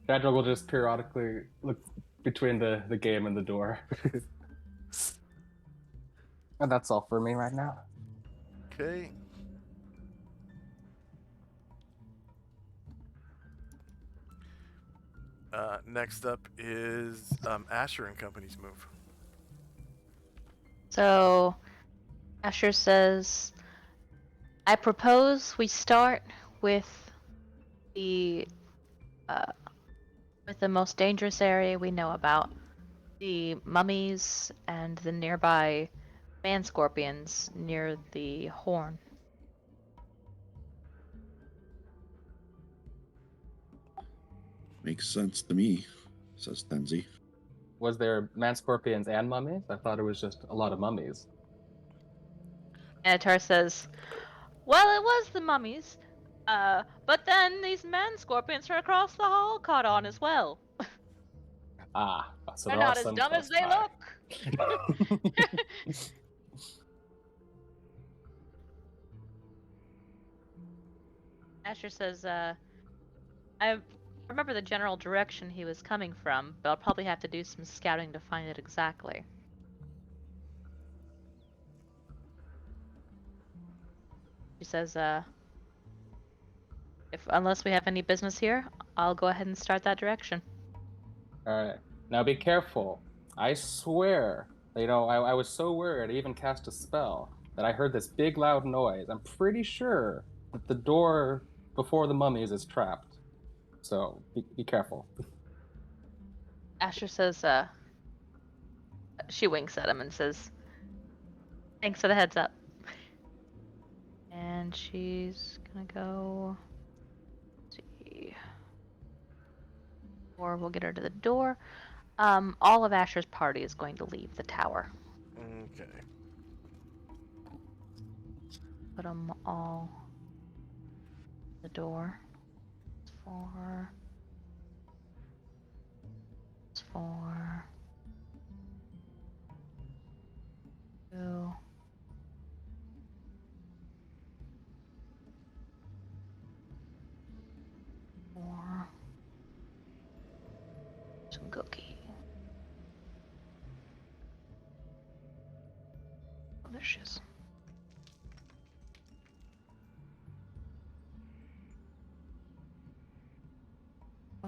Chandrak will just periodically look between the game and the door. And that's all for me right now. Okay. Next up is Asher and Company's move. So, Asher says, I propose we start with the most dangerous area we know about, the mummies and the nearby man scorpions near the horn. Makes sense to me, says Tenzi. Was there man scorpions and mummies? I thought it was just a lot of mummies. Anatar says, well, it was the mummies, but then these man scorpions from across the hall caught on as well. Ah, so They're there are not as some dumb close as they by. look. Asher says, I remember the general direction he was coming from, but I'll probably have to do some scouting to find it exactly. She says, unless we have any business here, I'll go ahead and start that direction. Alright. Now be careful. I swear, I was so worried I even cast a spell that I heard this big loud noise. I'm pretty sure that the door before the mummies is trapped. So be careful. Asher says, she winks at him and says, thanks for the heads up. And she's gonna go, let's see, or we'll get her to the door. All of Asher's party is going to leave the tower. Okay. Put them all at the door. Four. 2. Four. Some cookie. Oh, there she is.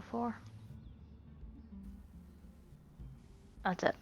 Four. That's it.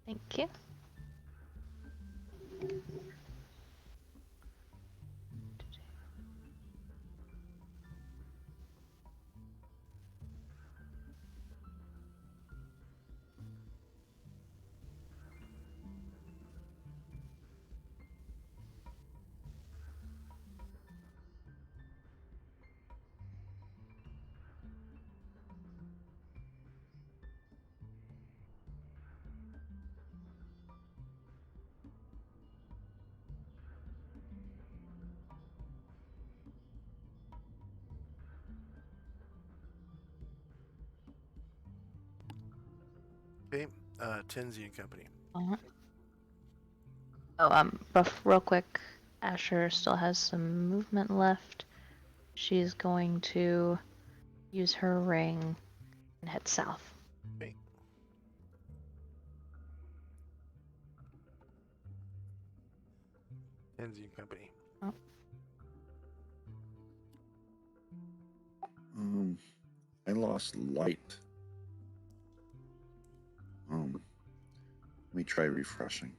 Thank you. Okay. Tenzi and Company. Oh, but real quick, Asher still has some movement left. She's going to use her ring and head south. Tenzi and Company. I lost light. Let me try refreshing.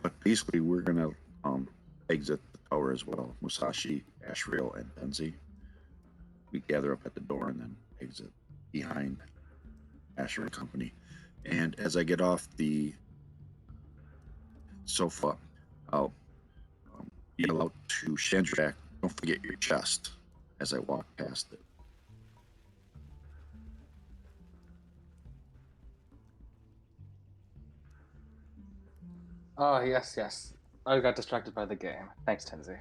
But basically, we're gonna exit the tower as well. Musashi, Ashrail, and Tenzi. We gather up at the door and then exit behind Asher and Company. And as I get off the sofa, I'll yell out to Shandrak, "Don't forget your chest," as I walk past it. Oh, yes, yes. I got distracted by the game. Thanks, Tenzi.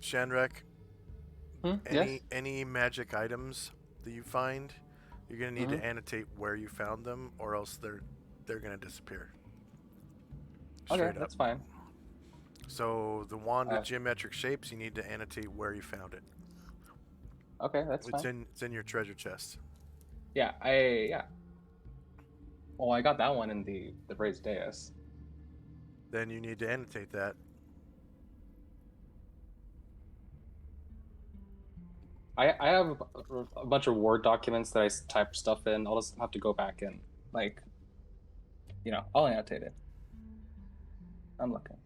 Shandrak, Yes? any magic items that you find, you're gonna need Mhm. to annotate where you found them, or else they're gonna disappear. Okay, Straight up. that's fine. So the wand with Uh, geometric shapes, you need to annotate where you found it. okay, that's fine. It's in your treasure chest. Yeah, yeah. Oh, I got that one in the raised dais. Then you need to annotate that. I have a bunch of Word documents that I type stuff in. I'll just have to go back and, like, I'll annotate it. I'm looking.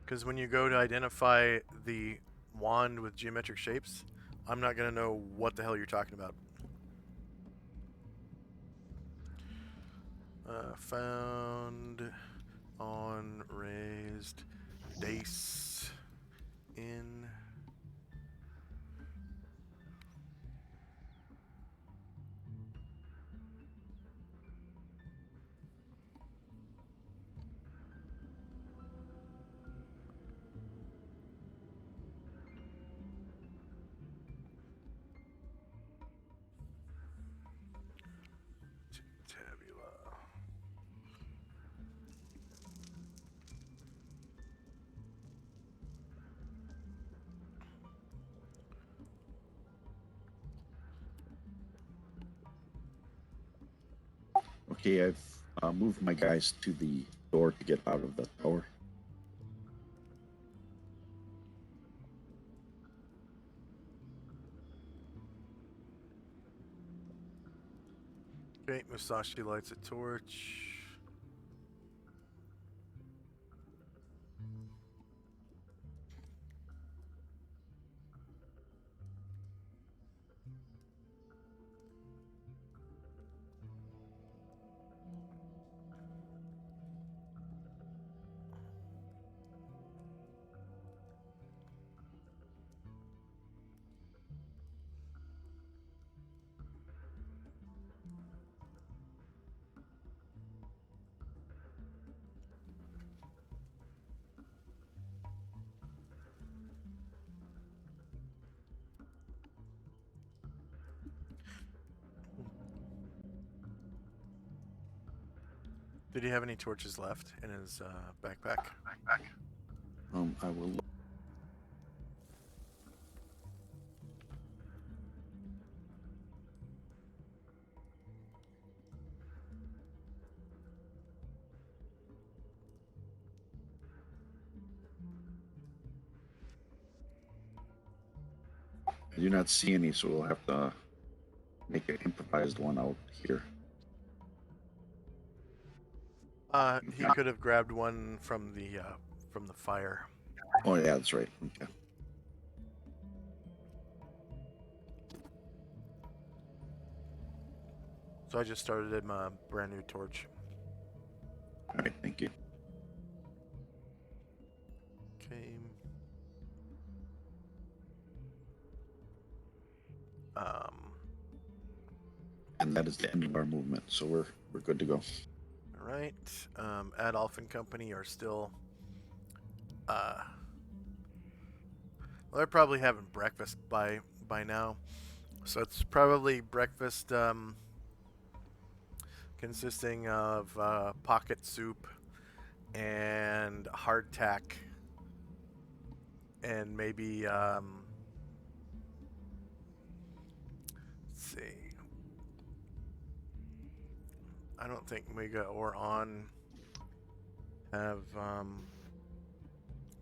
Because when you go to identify the wand with geometric shapes, I'm not gonna know what the hell you're talking about. Found on raised dais in tabula. Okay, I've moved my guys to the door to get out of the tower. Okay, Musashi lights a torch. Did he have any torches left in his backpack? I will. I do not see any, so we'll have to make an improvised one out here. He could have grabbed one from the fire. Oh yeah, that's right. Okay. So I just started him a brand new torch. All right, thank you. Okay. And that is the end of our movement, so we're good to go. All right. Adolf and company are still. Well, they're probably having breakfast by now, so it's probably breakfast consisting of pocket soup and hardtack, and maybe let's see. I don't think Mega or On have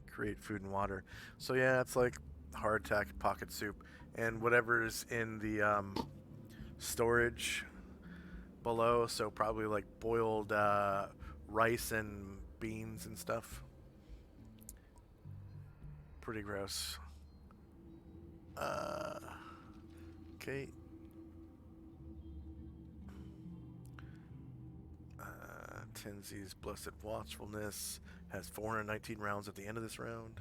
create food and water. So yeah, it's like hardtack, pocket soup, and whatever's in the storage below. So probably like boiled rice and beans and stuff. Pretty gross. Okay. Tenzi's Blessed Watchfulness has 419 rounds at the end of this round.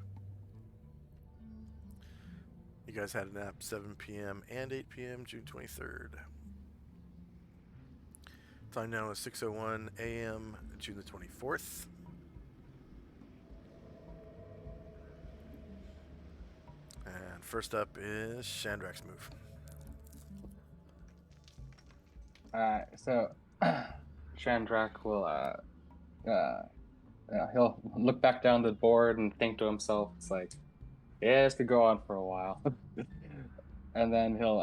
You guys had a nap 7 p.m. and 8 p.m. June 23rd. Time now is 6:01 a.m. June the 24th. And first up is Shandrak's move. So Chandrak will he'll look back down the board and think to himself, it's like, yeah, this could go on for a while. And then he'll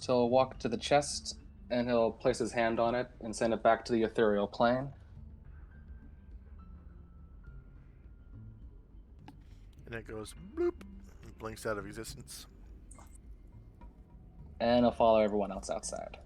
walk to the chest and he'll place his hand on it and send it back to the ethereal plane. And it goes bloop and blinks out of existence. And he'll follow everyone else outside.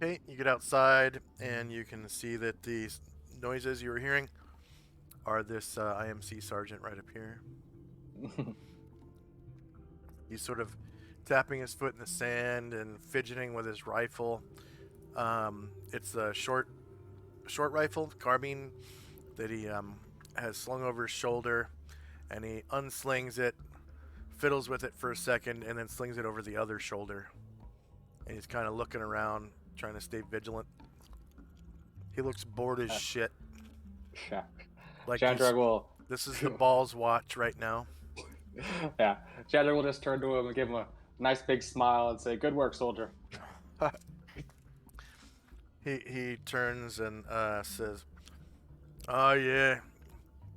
Okay, you get outside and you can see that the noises you were hearing are this IMC sergeant right up here. He's sort of tapping his foot in the sand and fidgeting with his rifle. It's a short rifle, carbine, that he has slung over his shoulder, and he unslings it, fiddles with it for a second, and then slings it over the other shoulder. And he's kind of looking around, trying to stay vigilant. He looks bored as shit. Yeah. Like Chandrak will. This is the balls watch right now. Yeah. Chandrak will just turn to him and give him a nice big smile and say, "Good work, soldier." He turns and says, "Oh yeah,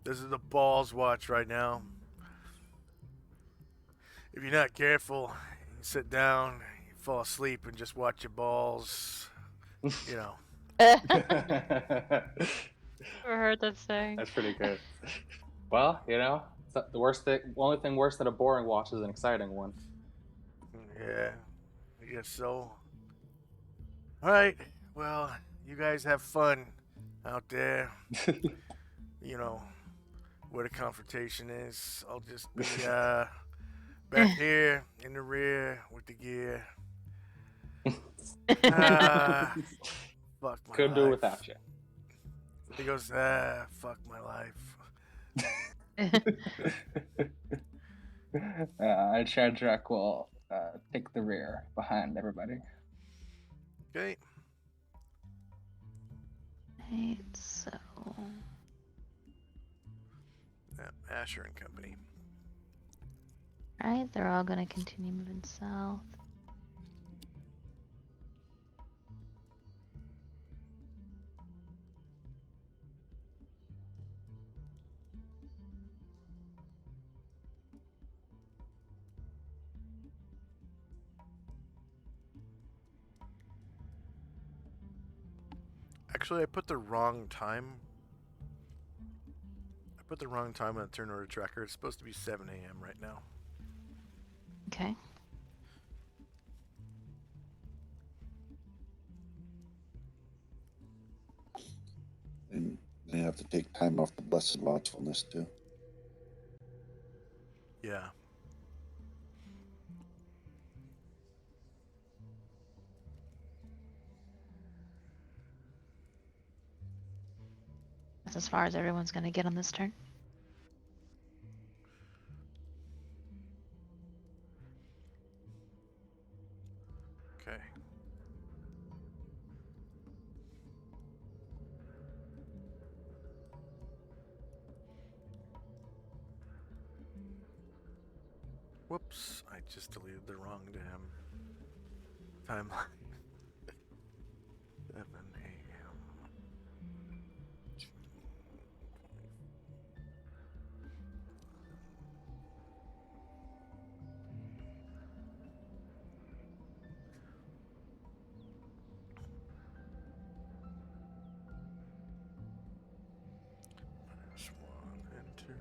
this is the balls watch right now. If you're not careful, you sit down, you fall asleep, and just watch your balls. You know." Never heard that saying. That's pretty good. Well, the only thing worse than a boring watch is an exciting one. Yeah, I guess so. All right, well, you guys have fun out there. You know where the confrontation is. I'll just be back here in the rear with the gear. Fuck my Couldn't do it life. without you. He goes, fuck my life. And Shadrach will take the rear behind everybody. Okay. Right, so Asher and Company. Right, they're all gonna continue moving south. Actually, I put the wrong time. I put the wrong time on the turn order tracker. It's supposed to be 7 a.m. right now. Okay. And they have to take time off the blessed watchfulness too. Yeah. That's as far as everyone's gonna get on this turn. Okay. Whoops, I just deleted the wrong damn timeline. 7 a.m. -1, enter.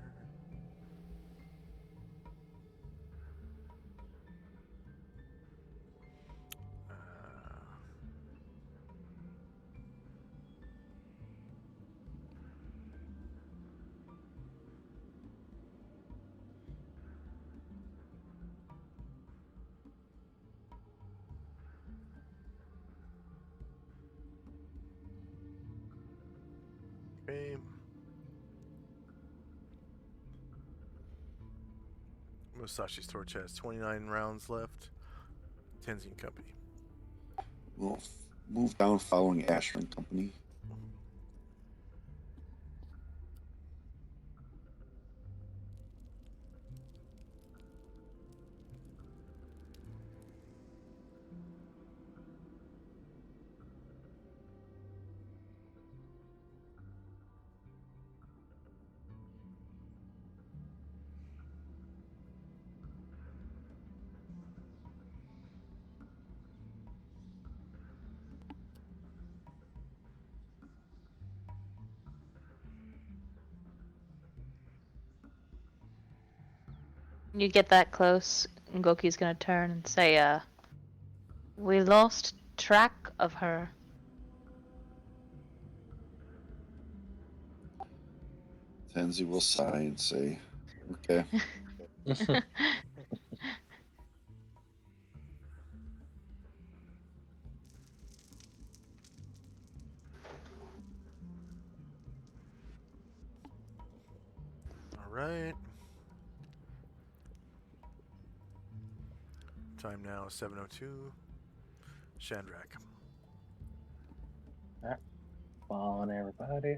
Okay. Musashi's torch has 29 rounds left. Tenzi and Company. We'll move down following Asher and Company. When you get that close, Ngoki's gonna turn and say, we lost track of her. Tenzi will sigh and say, okay. All right. Time now 7:02. Shandrak. Spawn, everybody.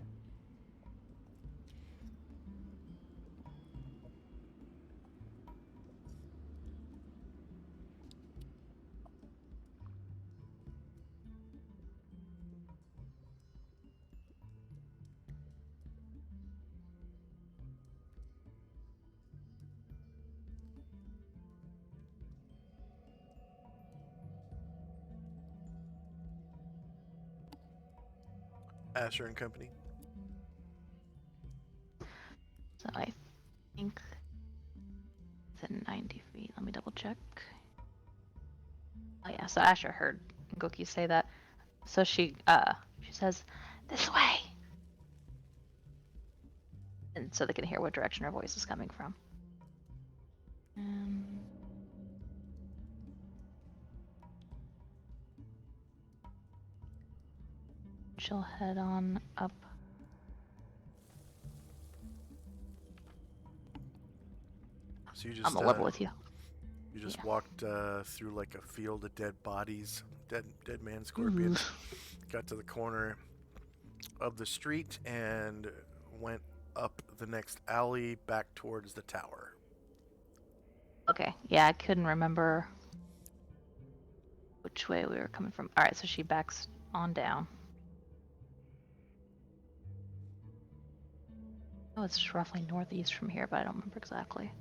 Asher and Company. So I think it's at 90 feet. Let me double check. Oh yeah, so Asher heard Ngoki say that. So she says, "This way," and so they can hear what direction her voice is coming from. She'll head on up. So you just I'm a level with you. You just Yeah. walked through like a field of dead bodies, dead man scorpions. Got to the corner of the street and went up the next alley back towards the tower. Okay, yeah, I couldn't remember which way we were coming from. Alright, so she backs on down. Oh, it's roughly northeast from here, but I don't remember exactly.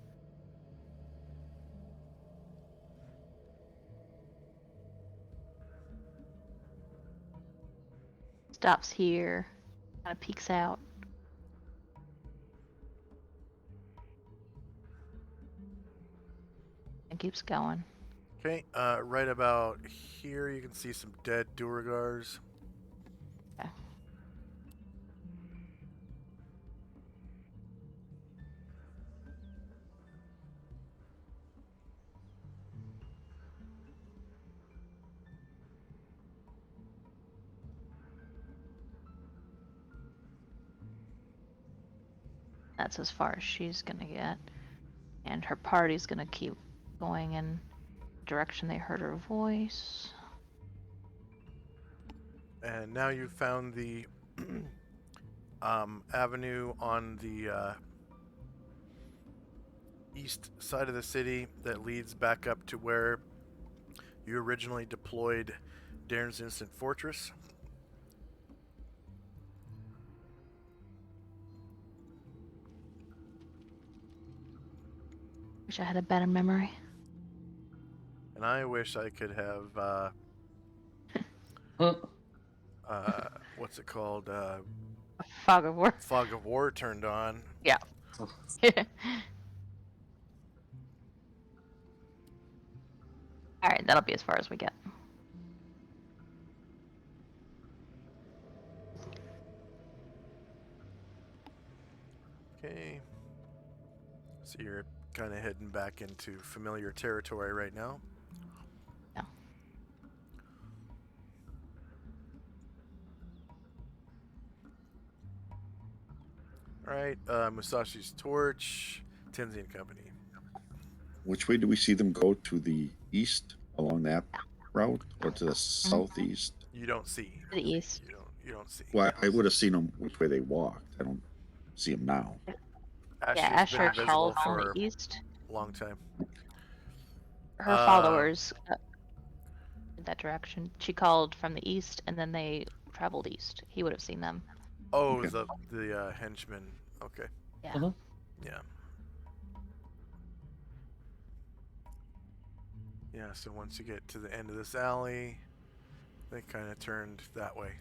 Stops here, kind of peeks out. And keeps going. Okay, right about here you can see some dead Duragars. Okay. That's as far as she's gonna get. And her party's gonna keep going in the direction they heard her voice. And now you've found the avenue on the east side of the city that leads back up to where you originally deployed Darren's Instant Fortress. Wish I had a better memory. And I wish I could have what's it called? Fog of War. Fog of War turned on. Yeah. Alright, that'll be as far as we get. Okay. So you're kind of heading back into familiar territory right now. Yeah. Alright, Musashi's Torch, Tenzi and Company. Which way do we see them go? To the east along that route, or to the southeast? You don't see. To the east. You don't see. Well, I would have seen them which way they walked. I don't see them now. Asher's Yeah, been Asher invisible called from for the east. a long time. Her followers in that direction. She called from the east, and then they traveled east. He would have seen them. Oh, Okay. the henchmen. Okay. Yeah. Mhm. Yeah. Yeah, so once you get to the end of this alley, they kind of turned that way.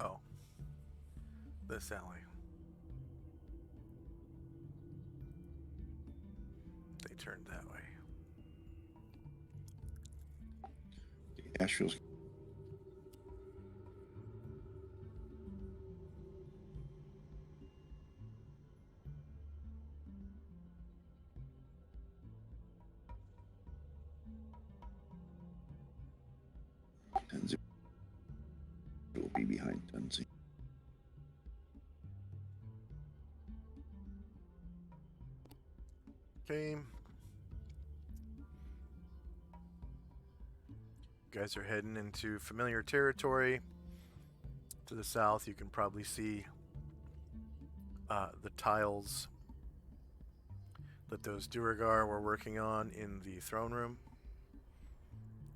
Oh. This alley. They turned that way. Asheville's Tenzi will be behind Tenzi. Okay. You guys are heading into familiar territory. To the south, you can probably see the tiles that those Duragar were working on in the throne room,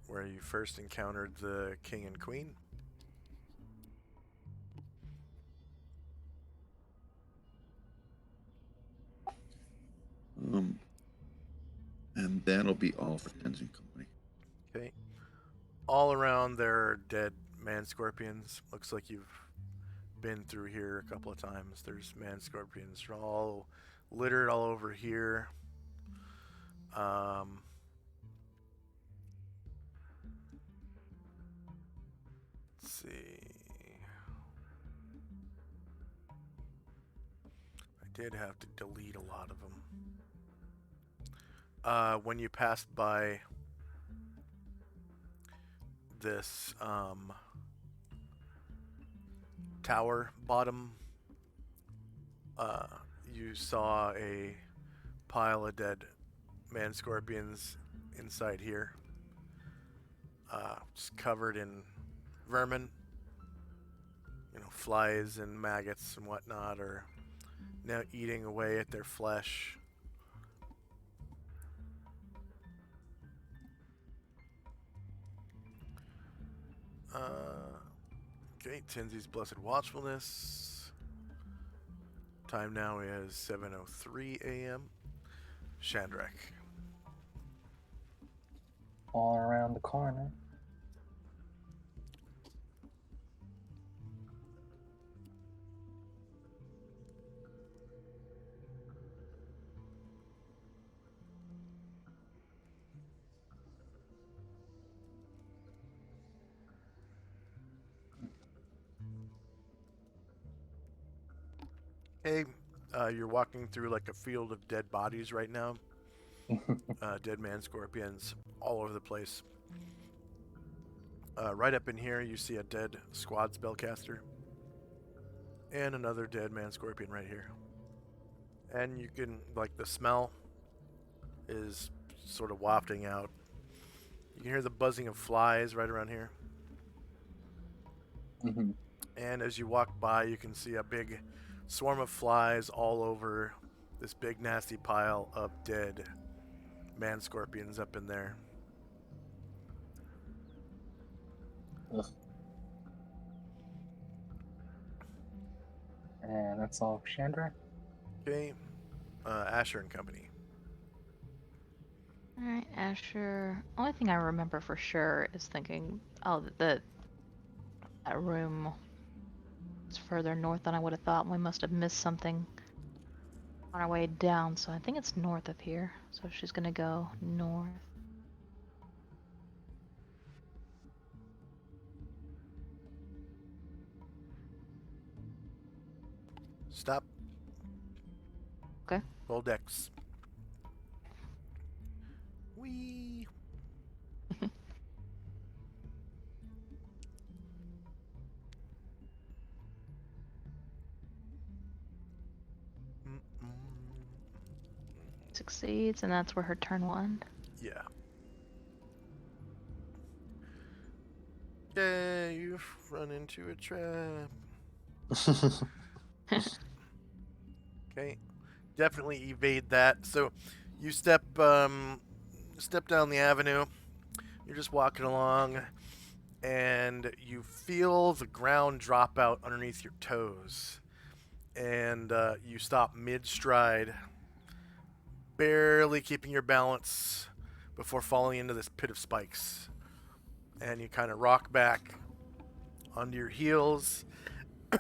where you first encountered the king and queen. And that'll be all for Tenzi and Company. Okay. All around there are dead man scorpions. Looks like you've been through here a couple of times. There's man scorpions all littered all over here. Let's see. I did have to delete a lot of them. When you passed by this tower bottom, you saw a pile of dead man scorpions inside here, just covered in vermin. You know, flies and maggots and whatnot are now eating away at their flesh. Okay, Tenzi's Blessed Watchfulness. Time now is 7:03 a.m. Shandrak. All around the corner. Hey, you're walking through like a field of dead bodies right now. Dead man scorpions all over the place. Right up in here, you see a dead squad spellcaster. And another dead man scorpion right here. And you can, like, the smell is sort of wafting out. You can hear the buzzing of flies right around here. Mhm. And as you walk by, you can see a big swarm of flies all over this big nasty pile of dead man scorpions up in there. Ugh. And that's all for Chandra. Okay, Asher and Company. Alright, Asher. Only thing I remember for sure is thinking, oh, that room is further north than I would have thought. We must have missed something on our way down, so I think it's north of here. So she's gonna go north. Stop. Okay. Roll dex. Wee. Succeeds, and that's where her turn will end. Yeah. Yeah, you've run into a trap. Okay. Definitely evade that. So you step down the avenue. You're just walking along and you feel the ground drop out underneath your toes. And you stop mid-stride, barely keeping your balance before falling into this pit of spikes. And you kind of rock back onto your heels,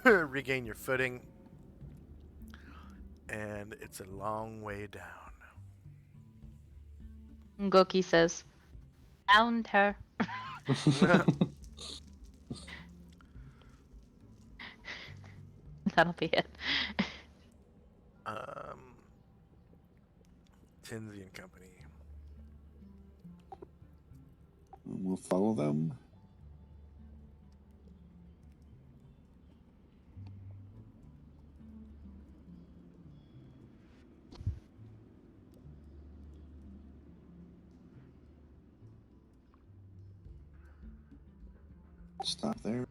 regain your footing, and it's a long way down. Goki says, "Found her." That'll be it. Tenzi and Company. We'll follow them. Stop there.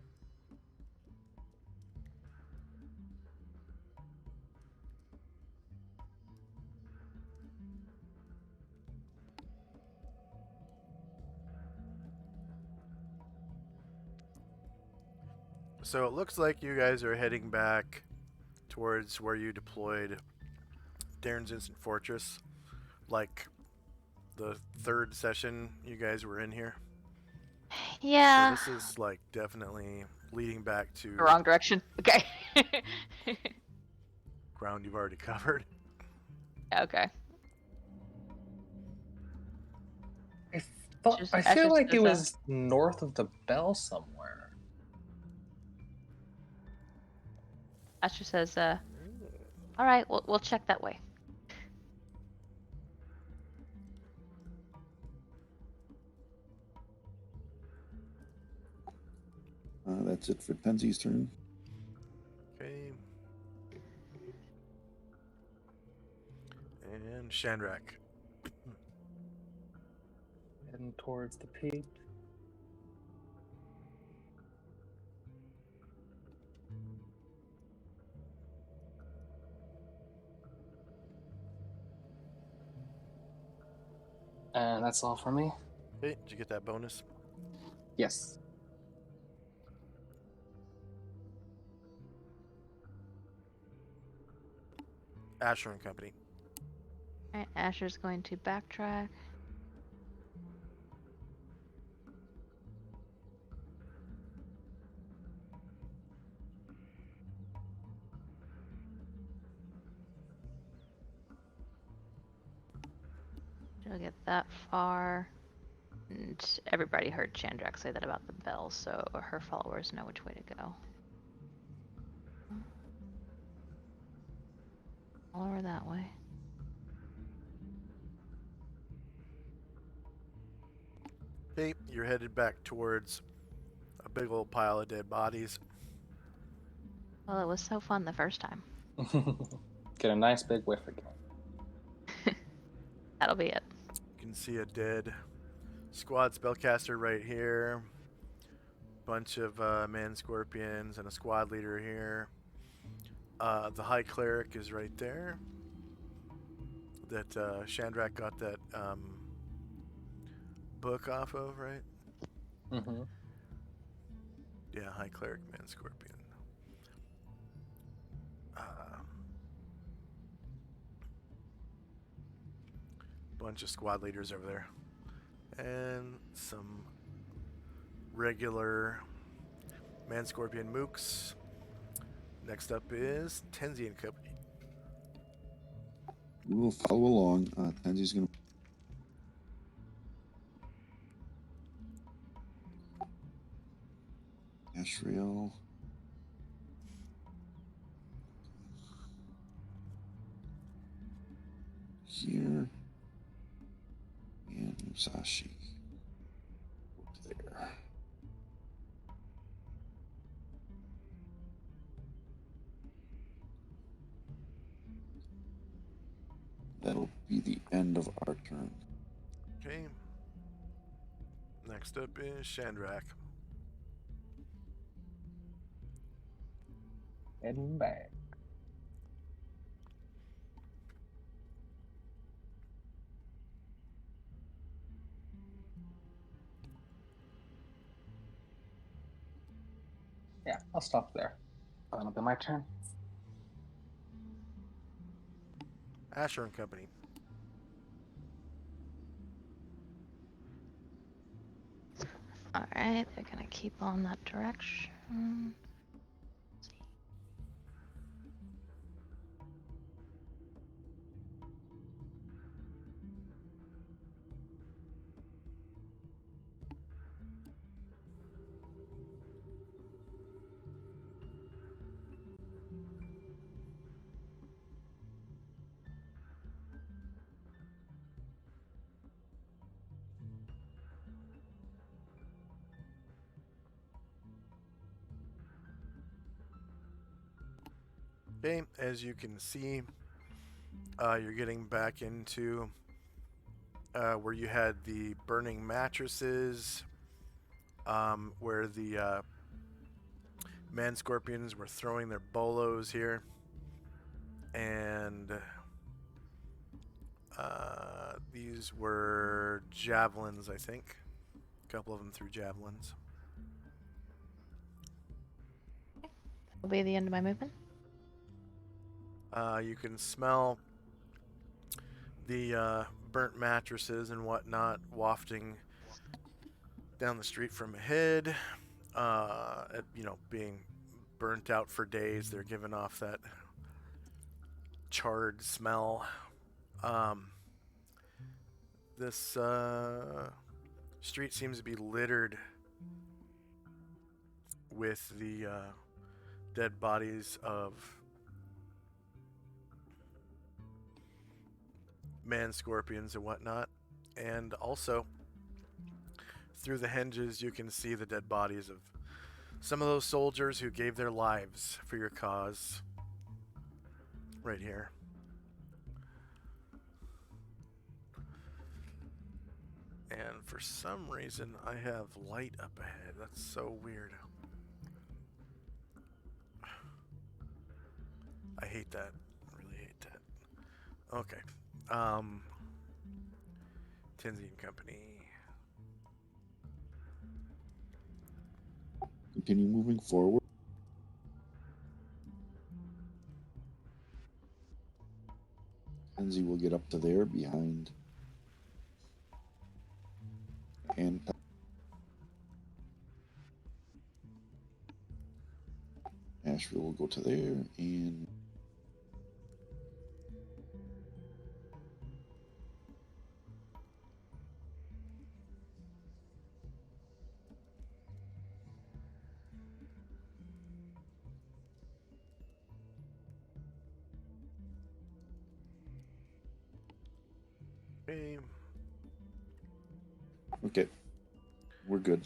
So it looks like you guys are heading back towards where you deployed Darren's Instant Fortress, like the third session you guys were in here. Yeah. So this is like definitely leading back to The wrong direction. Okay. ground you've already covered. Okay. I Asher feel like it says, was north of the bell somewhere. Asher says, all right, we'll check that way. That's it for Tenzi's turn. And Shandrak. Heading towards the peak. And that's all for me. Okay, did you get that bonus? Yes. Asher and Company. Alright, Asher's going to backtrack. She'll get that far. And everybody heard Chandrak say that about the bell, so her followers know which way to go. Follow her that way. Okay, you're headed back towards a big old pile of dead bodies. Well, it was so fun the first time. Get a nice big whiff again. That'll be it. You can see a dead squad spellcaster right here. Bunch of man scorpions and a squad leader here. The high cleric is right there. That Shandrak got that book off of, right? Mm-hmm. Yeah, high cleric man scorpion. Bunch of squad leaders over there. And some regular man scorpion mooks. Next up is Tenzi and Company. We'll follow along. Tenzi's going to Ashriel. Here. And Musashi. Over there. That'll be the end of our turn. Okay. Next up is Shandrak. Heading back. Yeah, I'll stop there. That'll be my turn. Asher and Company. Alright, they're gonna keep on that direction. Okay, as you can see, you're getting back into where you had the burning mattresses, where the man scorpions were throwing their bolos here, and these were javelins, I think. A couple of them threw javelins. That'll be the end of my movement. You can smell the burnt mattresses and whatnot wafting down the street from ahead. Being burnt out for days, they're giving off that charred smell. This street seems to be littered with the dead bodies of man scorpions and whatnot, and also through the hinges you can see the dead bodies of some of those soldiers who gave their lives for your cause right here. And for some reason, I have light up ahead. That's so weird. I hate that. I really hate that. Okay. Tenzi and Company. Continue moving forward. Tenzi will get up to there behind. And Asheville will go to there and Okay. okay. We're good.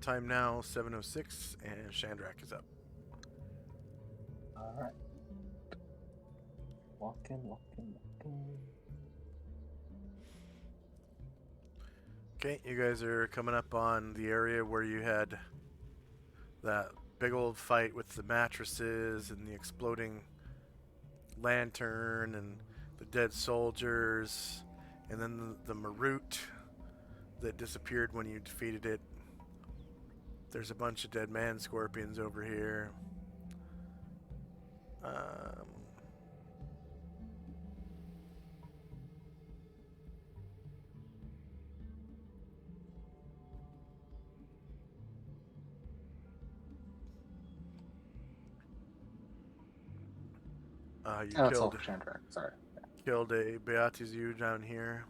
Time now 7:06, and Chandrak is up. All right. Walking. Okay, you guys are coming up on the area where you had that big old fight with the mattresses and the exploding lantern and the dead soldiers, and then the Marut that disappeared when you defeated it. There's a bunch of dead man scorpions over here. You Oh, it's all killed Chandrak. Sorry. a Beatizu down here.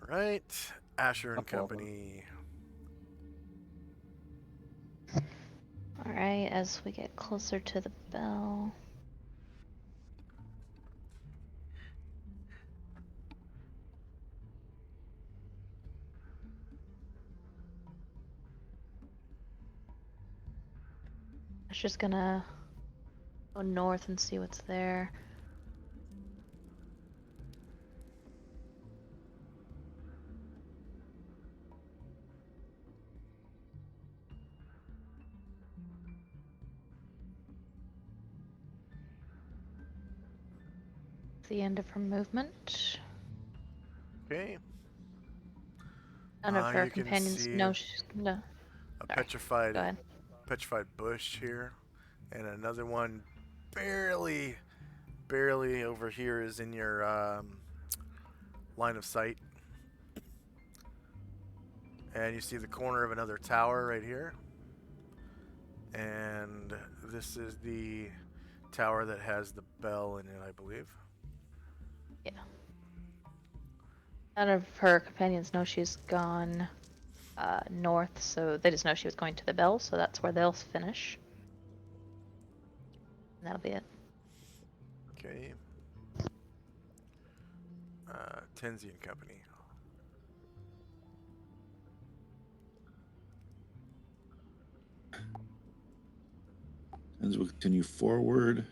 All right, Asher and Couple of them. Company. Alright, as we get closer to the bell. I'm just gonna go north and see what's there. The end of her movement. Okay. None of her You can companions see know she's no. a Sorry. Go ahead. petrified bush here, and another one barely over here is in your line of sight. And you see the corner of another tower right here. And this is the tower that has the bell in it, I believe. Yeah. None of her companions know she's gone north, so they just know she was going to the bell, so that's where they'll finish. And that'll be it. Okay. Tenzi and Company. Tenzi will continue forward.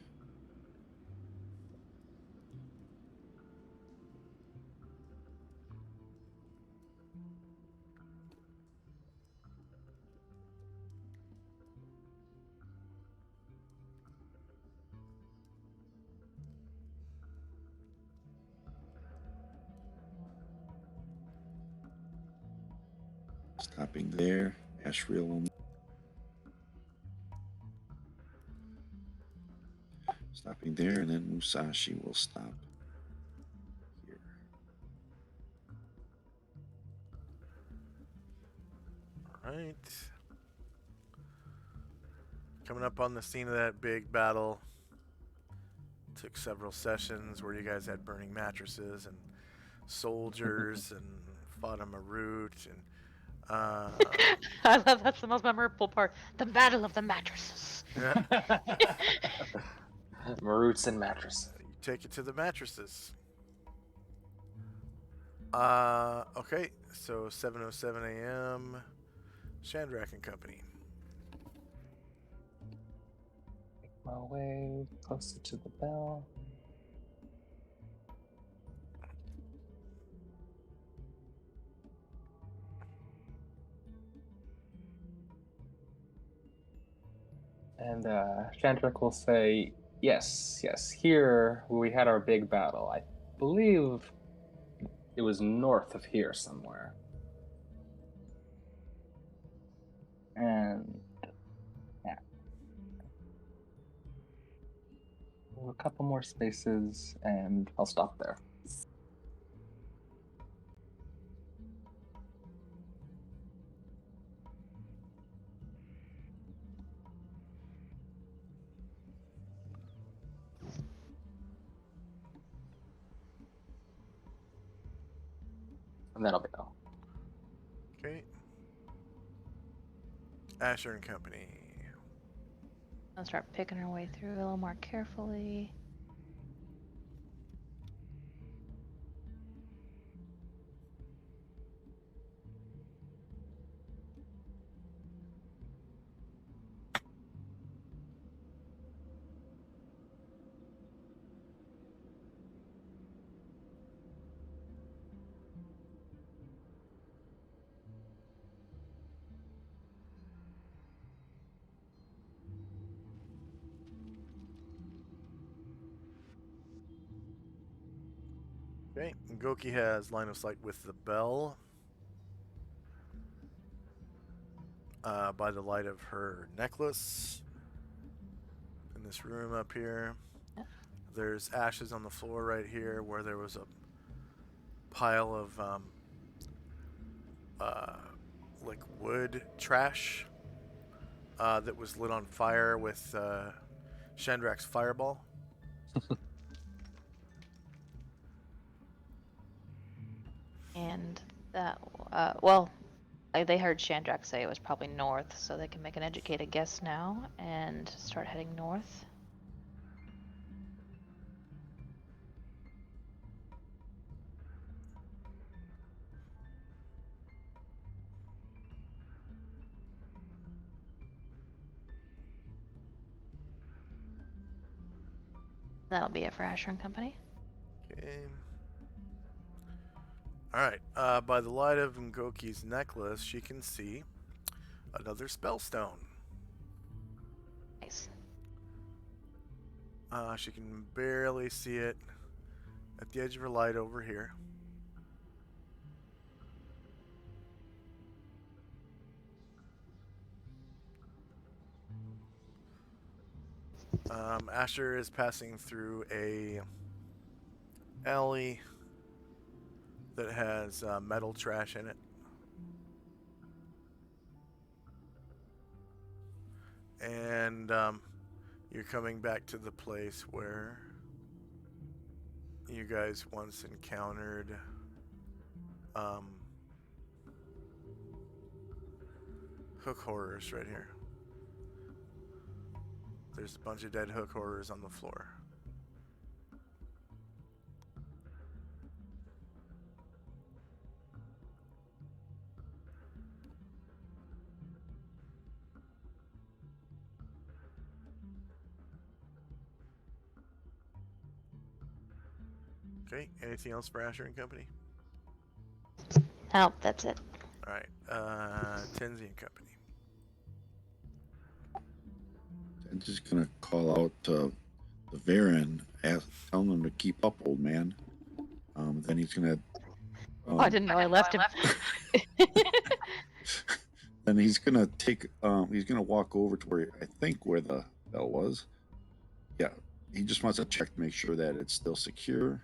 Stopping there. Asheville will stopping there, and then Musashi will stop here. All right. Coming up on the scene of that big battle. Took several sessions where you guys had burning mattresses and soldiers and fought a Marut and I love that's the most memorable part. The Battle of the Mattresses. yeah, Maruts and mattresses. you take it to the mattresses. Okay, so 7:07 a.m. Chandrak and Company. Make my way closer to the bell. And Shandrak will say, yes, here we had our big battle. I believe it was north of here somewhere. And yeah. A couple more spaces and I'll stop there. And that'll be all. Okay. Asher and Company. I'll start picking our way through a little more carefully. Okay. Goki has line of sight with the bell. By the light of her necklace. In this room up here. Yep. There's ashes on the floor right here where there was a pile of like wood trash that was lit on fire with Shandrak's fireball. And that, well, they heard Shandrak say it was probably north, so they can make an educated guess now and start heading north. That'll be it for Asher and Company. Okay. Alright. By the light of Ngoki's necklace, she can see another spellstone. Nice. She can barely see it at the edge of her light over here. Asher is passing through a alley that has metal trash in it. And you're coming back to the place where you guys once encountered hook horrors right here. There's a bunch of dead hook horrors on the floor. Okay, anything else for Asher and Company? Nope, that's it. Alright, Tenzi and Company. I'm just gonna call out the Varen, telling him to keep up, old man. Then he's gonna. Oh, I didn't know I left him. Then he's gonna take. He's gonna walk over to where I think where the bell was. Yeah, he just wants to check to make sure that it's still secure.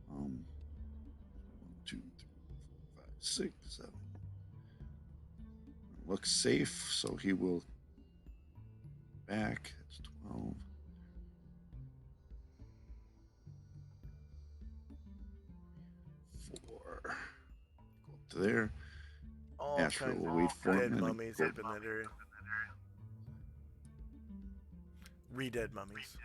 1, 2, 3, 4, 5, 6, 7. Looks safe, so he will back. It's 12. 4. Go up to there. All Asher kinds will of wait for him. dead and mummies go- up in that area. Re-dead mummies.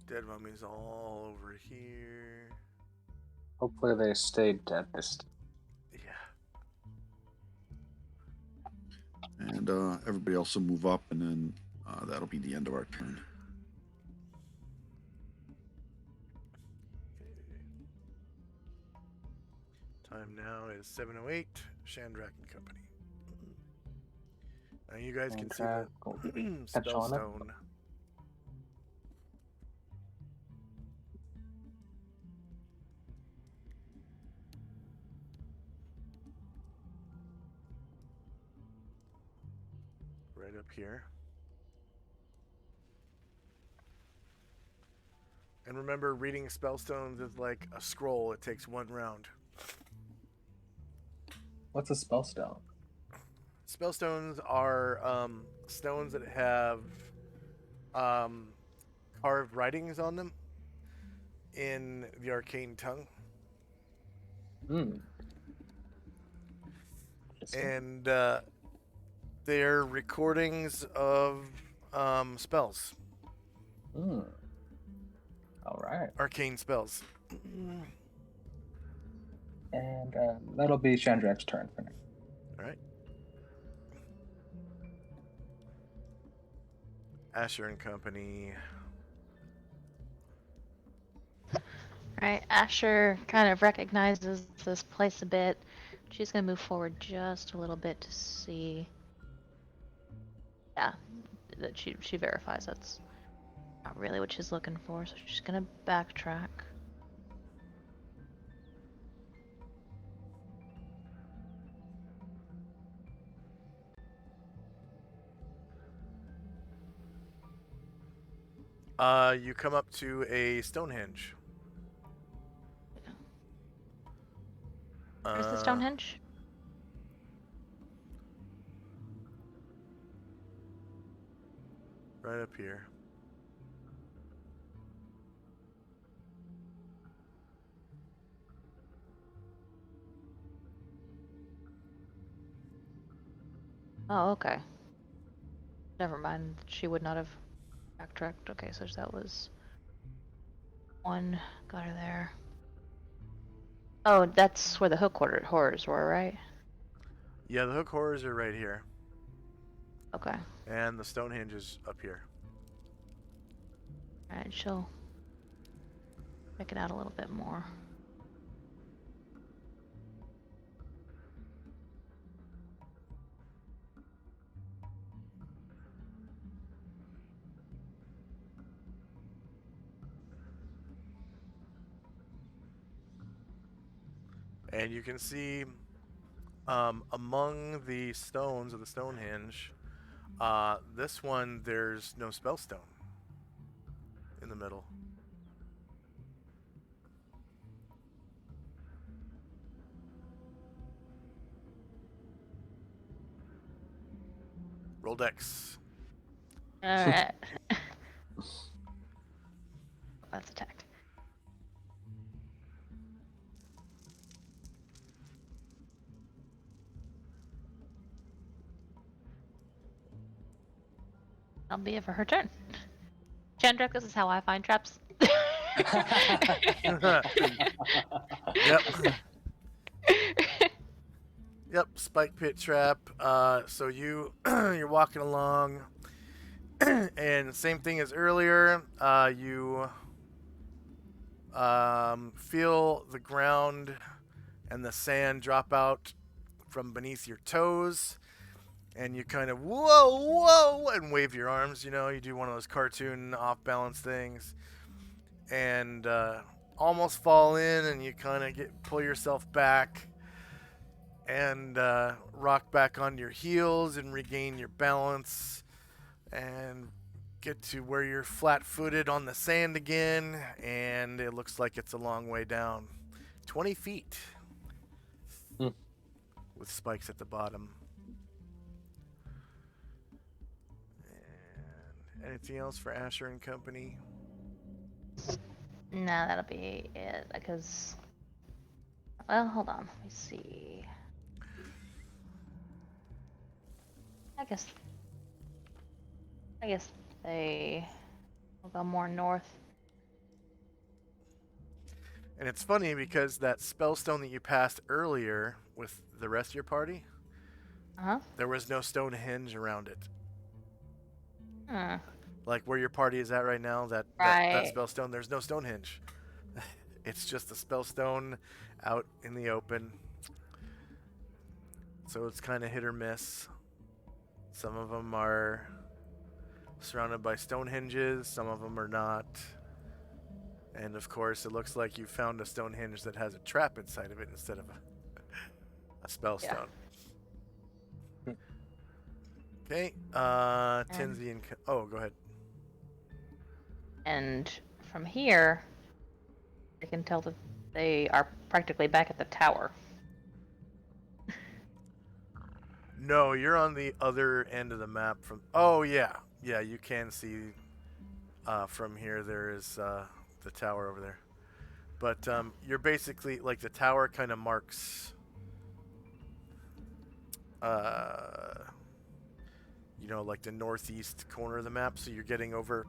Dead mummies all over here. Hopefully they stayed dead this time. Yeah. And everybody else will move up, and then that'll be the end of our turn. Time now is 7:08. Shandrak and Company. And you guys can see Track, the touch on it. spellstone. Right up here. And remember, reading spellstones is like a scroll. It takes 1 round. What's a spellstone? Spellstones are stones that have carved writings on them in the arcane tongue. Hmm. And they're recordings of spells, Hmm. All right. arcane spells. And that'll be Chandrak's turn for now. All right. Asher and Company. Right, Asher kind of recognizes this place a bit. She's gonna move forward just a little bit to see. Yeah, that she verifies that's not really what she's looking for, so she's gonna backtrack. You come up to a Stonehenge. Where's the Stonehenge? Right up here. Oh, okay. Never mind. She would not have backtracked. Okay, so that was one. Got her there. Oh, that's where the hook horrors were, right? Yeah, the hook horrors are right here. Okay. And the Stonehenge is up here. Alright, she'll check it out a little bit more. And you can see among the stones of the Stonehenge, this one, there's no spellstone in the middle. Roll dex. Alright. That's attacked. I'll be it for her turn. Chandrak, this is how I find traps. Yep. Yep, spike pit trap. So you're walking along, and same thing as earlier. You feel the ground and the sand drop out from beneath your toes, and you kind of whoa and wave your arms. You know, you do one of those cartoon off balance things, and almost fall in, and you kind of pull yourself back and rock back on your heels and regain your balance and get to where you're flat-footed on the sand again, and it looks like it's a long way down. 20 feet with spikes at the bottom. And anything else for Asher and Company? No, that'll be it, because... Well, hold on. Let me see. I guess they will go more north. And it's funny because that spellstone that you passed earlier with the rest of your party, there was no Stonehenge around it. Like where your party is at right now, that spellstone, there's no Stonehenge. It's just a spellstone out in the open. So it's kind of hit or miss. Some of them are surrounded by stone hinges, some of them are not. And of course, it looks like you found a stone hinge that has a trap inside of it instead of a spell Yeah. stone. Okay, Tenzi and... Oh, go ahead. And from here, I can tell that they are practically back at the tower. No, you're on the other end of the map from... Oh, yeah. Yeah, you can see from here there is the tower over there. But you're basically... Like, the tower kind of marks... you know, like the northeast corner of the map. So you're getting over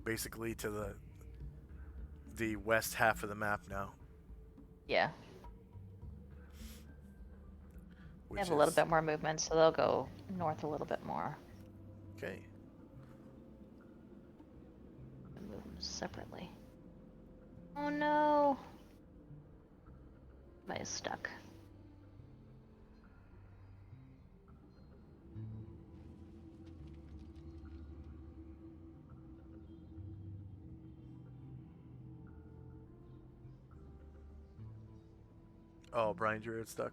basically to the west half of the map now. Yeah. They Which have a little is... bit more movement, so they'll go north a little bit more. Okay. And move them separately. Oh no! Mine is stuck. Oh, Brian Druid stuck.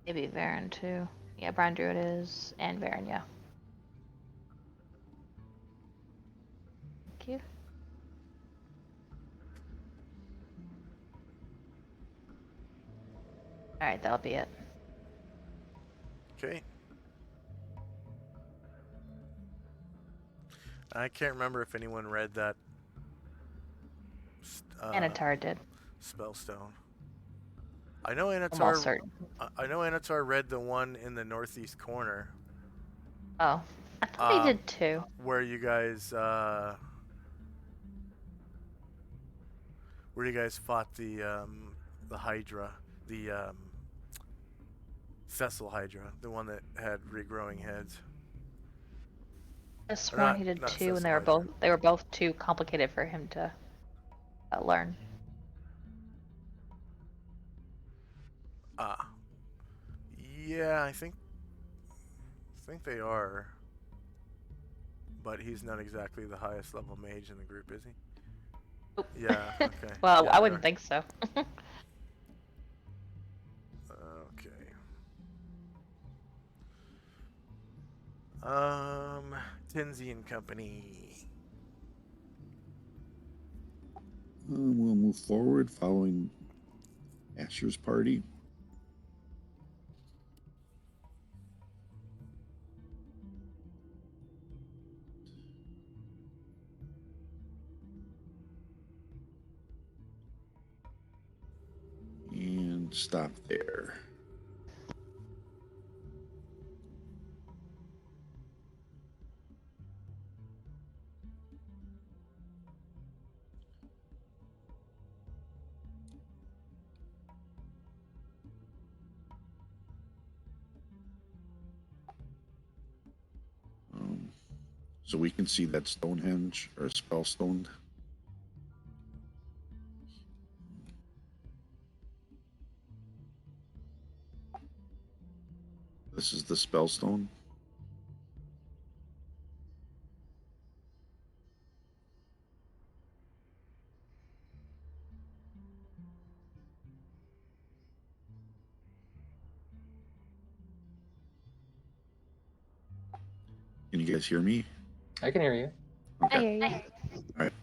Maybe Varen too. Yeah, Brian Druid is, and Varen, yeah. Thank you. Alright, that'll be it. Okay. I can't remember if anyone read that Anatar did. spellstone. I know Almost Anatar. certain. I know Anatar read the one in the northeast corner Oh. I thought he did too. where you guys fought the Hydra, the Cecil Hydra, the one that had regrowing heads. I sworn he did not too, and Cecil they were both too complicated for him to learn. Yeah, I think they are. But he's not exactly the highest level mage in the group, is he? Nope. Yeah, okay. Well, Yeah, I they wouldn't are. think so. Okay. Tenzi and Company. We'll move forward following Asher's party. And stop there. So we can see that Stonehenge or Spellstone. This is the Spellstone. Can you guys hear me? I can hear you. I hear you. All right.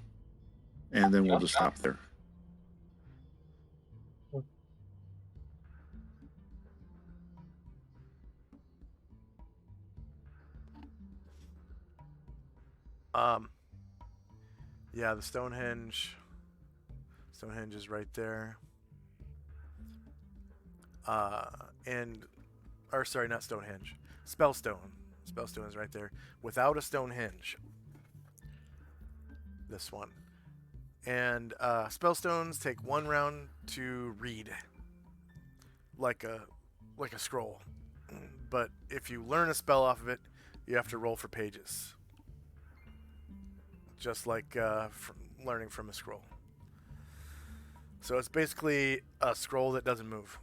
And then we'll just stop there. Yeah, the Stonehenge. Stonehenge is right there. Or sorry, not Stonehenge. Spellstone. Spellstone is right there. Without a Stonehenge. This one. And Spellstones take 1 round to read. Like a scroll. But if you learn a spell off of it, you have to roll for pages. Just like learning from a scroll. So it's basically a scroll that doesn't move.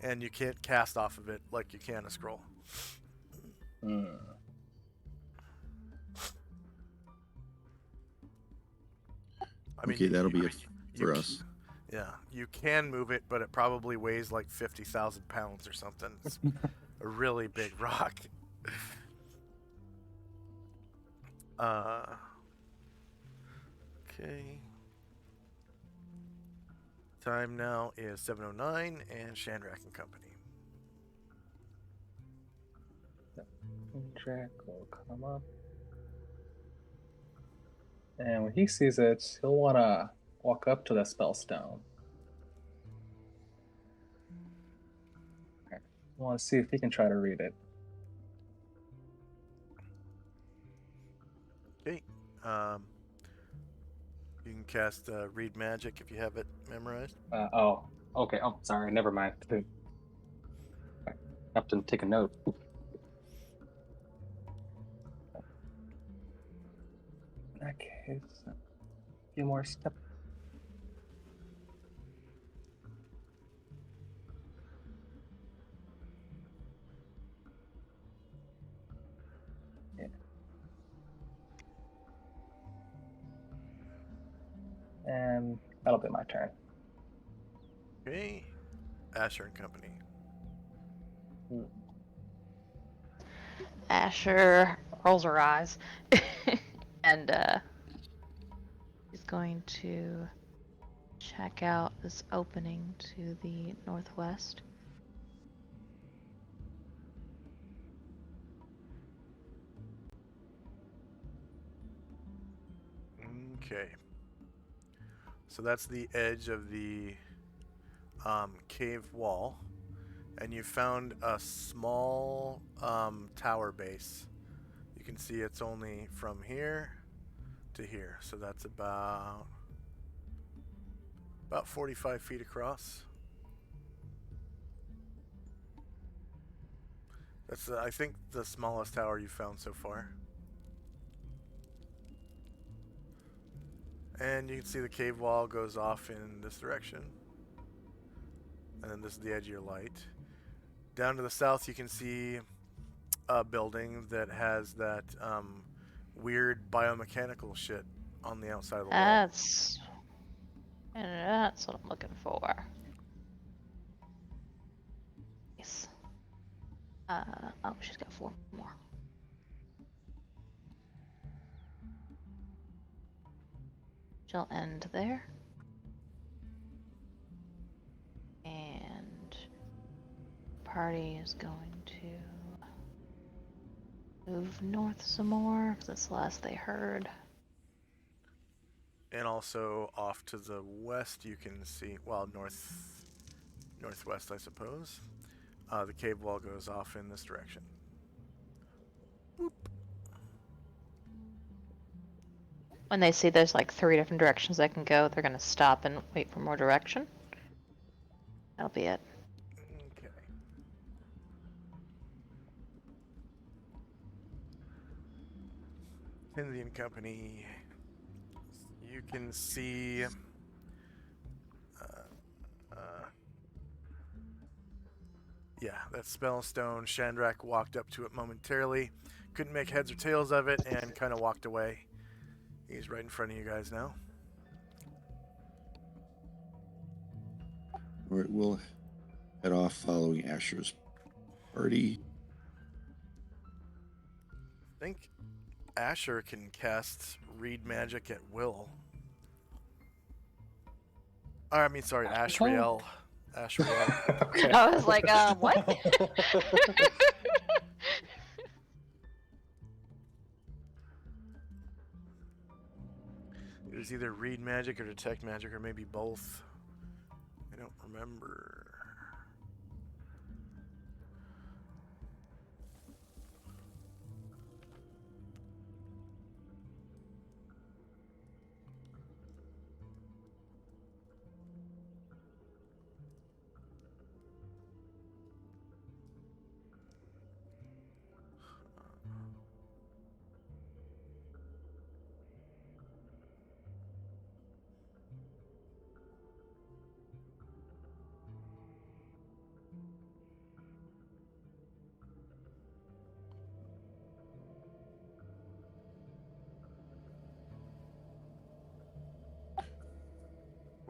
And you can't cast off of it like you can a scroll. Hmm. I mean, Okay, that'll be it you for c- us. Yeah, you can move it, but it probably weighs like 50,000 pounds or something. It's a really big rock. Okay. Time now is 7:09, and Shandrak and Company. Jack will come up. And when he sees it, he'll want to walk up to the spell stone. Okay. Want to see if he can try to read it. Okay. You can cast Read Magic if you have it memorized. Oh, okay. Oh, sorry. Never mind. I have to take a note. In that case, a few more steps. Yeah. And that'll be my turn. Okay. Asher and Company. Asher rolls her eyes and she's going to check out this opening to the northwest. Okay. So that's the edge of the cave wall. And you found a small tower base. You can see it's only from here to here. So that's about 45 feet across. That's, I think, the smallest tower you've found so far. And you can see the cave wall goes off in this direction. And then this is the edge of your light. Down to the south, you can see a building that has that weird biomechanical shit on the outside of the wall. That's what I'm looking for. Yes. Oh, she's got 4 more. She'll end there. And party is going to move north some more, because that's the last they heard. And also off to the west, you can see, well, northwest, I suppose. The cave wall goes off in this direction. Boop. When they see there's like 3 different directions they can go, they're gonna stop and wait for more direction. That'll be it. Okay. Tenzi and Company. You can see yeah, that spellstone. Shandrak walked up to it momentarily, couldn't make heads or tails of it, and kind of walked away. He's right in front of you guys now. All right, we'll head off following Asher's party. I think Asher can cast Read Magic at will. I mean, sorry, Ashriel. Ashriel. Okay. I was like, what? It was either Read Magic or Detect Magic, or maybe both. I don't remember.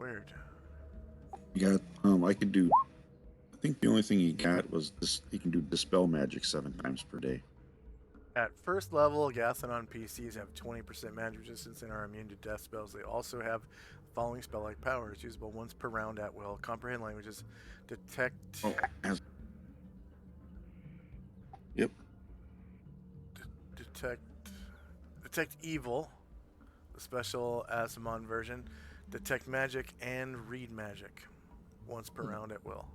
Weird. You got I could do. I think the only thing he got was this. He can do dispel magic 7 times per day. At first level, Gathanon PCs have 20% magic resistance and are immune to death spells. They also have the following spell-like powers, usable once per round at will. Comprehend languages, detect, Oh, yep. detect evil, the special Asimon version, detect magic and read magic, once per round at will.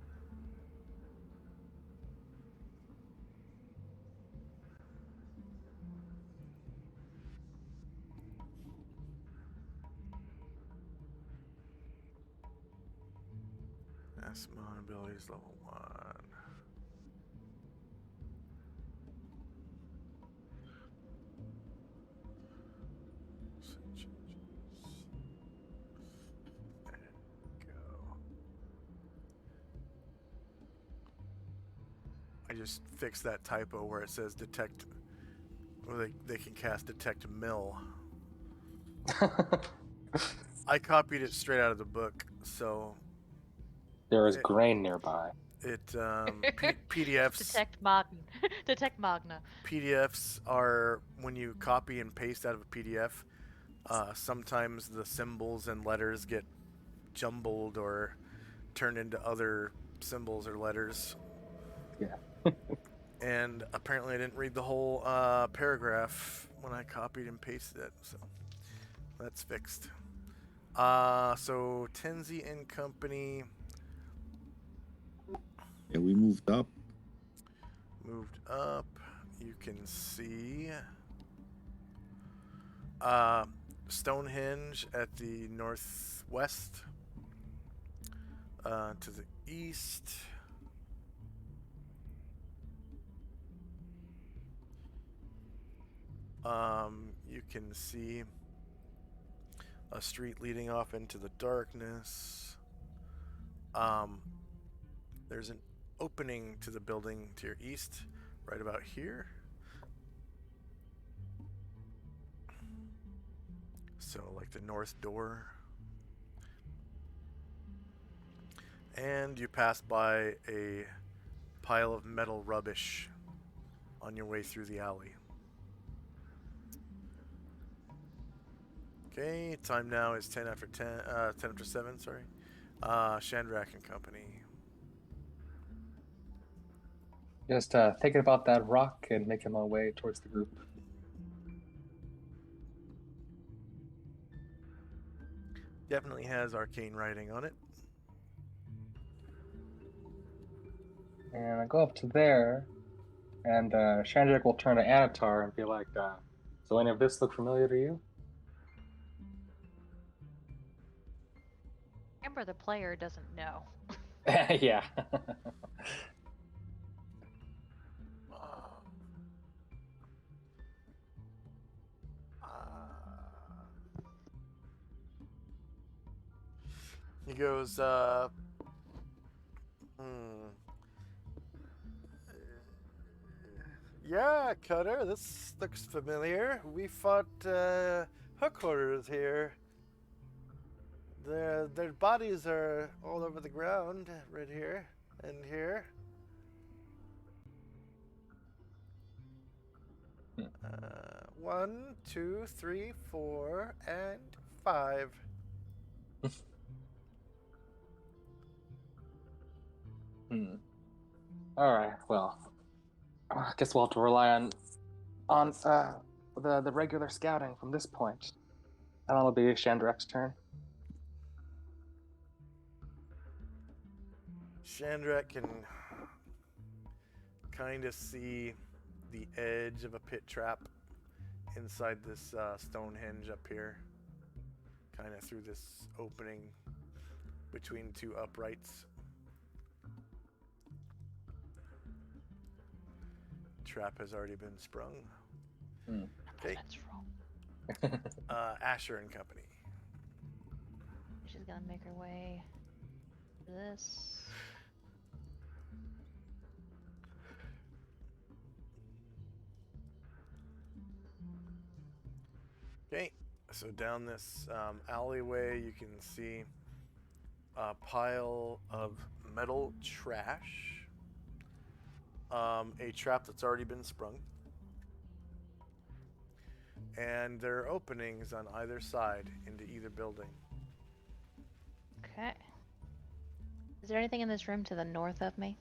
Asimon abilities level 1. Go. I just fixed that typo where it says detect, or they can cast detect mill. I copied it straight out of the book, so There is grain nearby. it PDFs. Detect Magna. Detect Magna. PDFs are when you copy and paste out of a PDF. Sometimes the symbols and letters get jumbled or turned into other symbols or letters. Yeah. And apparently I didn't read the whole paragraph when I copied and pasted it, so that's fixed. So Tenzi and Company Yeah, we moved up. moved up. You can see Stonehenge at the northwest. To the east. You can see a street leading off into the darkness. There's an opening to the building to your east, right about here. So, like the north door. And you pass by a pile of metal rubbish on your way through the alley. Okay, time now is 10 after 7, sorry. Shandrak and Company. Just thinking about that rock and making my way towards the group. Definitely has arcane writing on it. And I go up to there, and Shandrik will turn to Anatar and be like, so any of this look familiar to you? Remember, the player doesn't know. Yeah. He goes, yeah, Cutter, this looks familiar. We fought hook horrors here. Their bodies are all over the ground, right here and here. 1, 2, 3, 4, and 5. All right. Well, I guess we'll have to rely on the regular scouting from this point. And it'll be Shandrak's turn. Shandrak can kind of see the edge of a pit trap inside this Stonehenge up here. Kind of through this opening between two uprights. Trap has already been sprung. Okay. That's wrong. Asher and Company. She's gonna make her way to this. Okay, so down this alleyway, you can see a pile of metal trash, a trap that's already been sprung, and there are openings on either side into either building. Okay. Is there anything in this room to the north of me?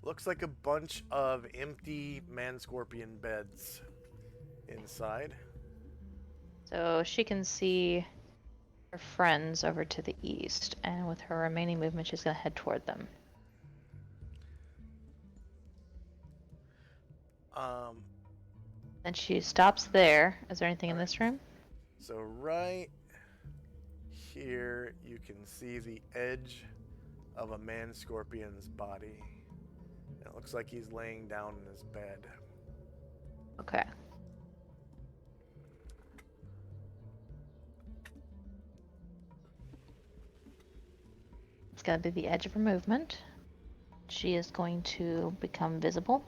Looks like a bunch of empty man-scorpion beds inside. So she can see her friends over to the east, and with her remaining movement, she's going to head toward them. And she stops there. Is there anything in this room? So right here, you can see the edge of a man-scorpion's body. It looks like he's laying down in his bed. Okay. It's going to be the edge of her movement. She is going to become visible.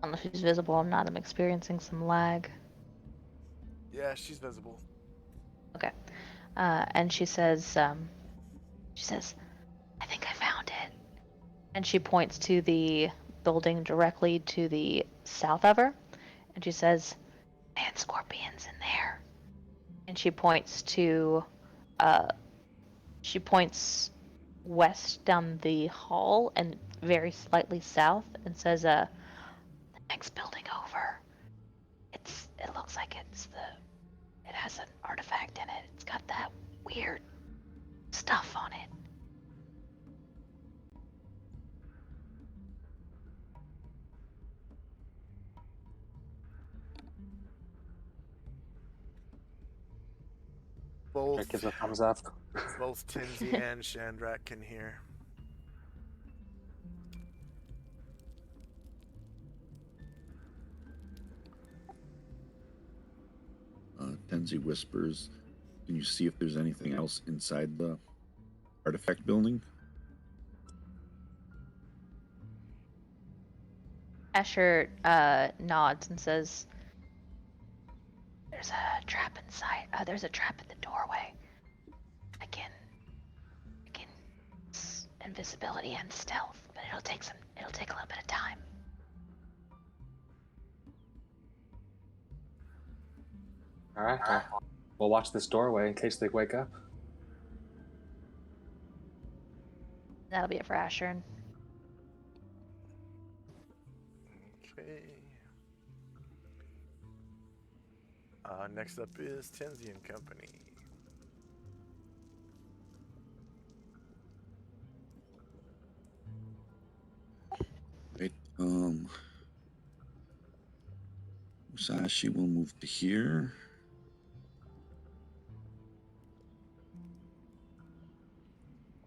I don't know if she's visible or not. I'm experiencing some lag. Yeah, she's visible. Okay. And she says, I think I found it. And she points to the building directly to the south of her. And she says, man, scorpions in there. And she points to, she points west down the hall and very slightly south and says, the next building over. It looks like it has an artifact in it. It's got that weird stuff on it. Both, Jack gives a thumbs up. both Tenzi and Chandrak can hear. Tenzi whispers, "Can you see if there's anything else inside the artifact building?" Asher nods and says, "There's a trap inside. There's a trap in the doorway. I can invisibility and stealth, but it'll take a little bit of time." All right. Well, we'll watch this doorway in case they wake up. That'll be it for Asher. Okay. Next up is Tenzi and Company. Right. Musashi will move to here.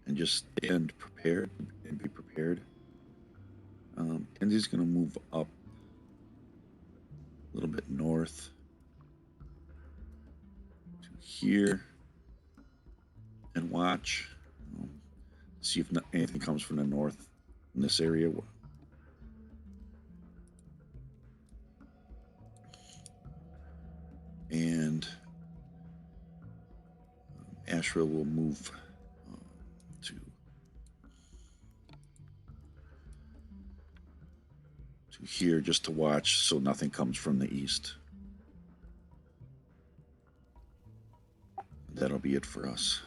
And just stand prepared and be prepared. Tenzi's going to move up a little bit north to here and watch. See if anything comes from the north in this area. And Ashra will move to here just to watch so nothing comes from the east. That'll be it for us.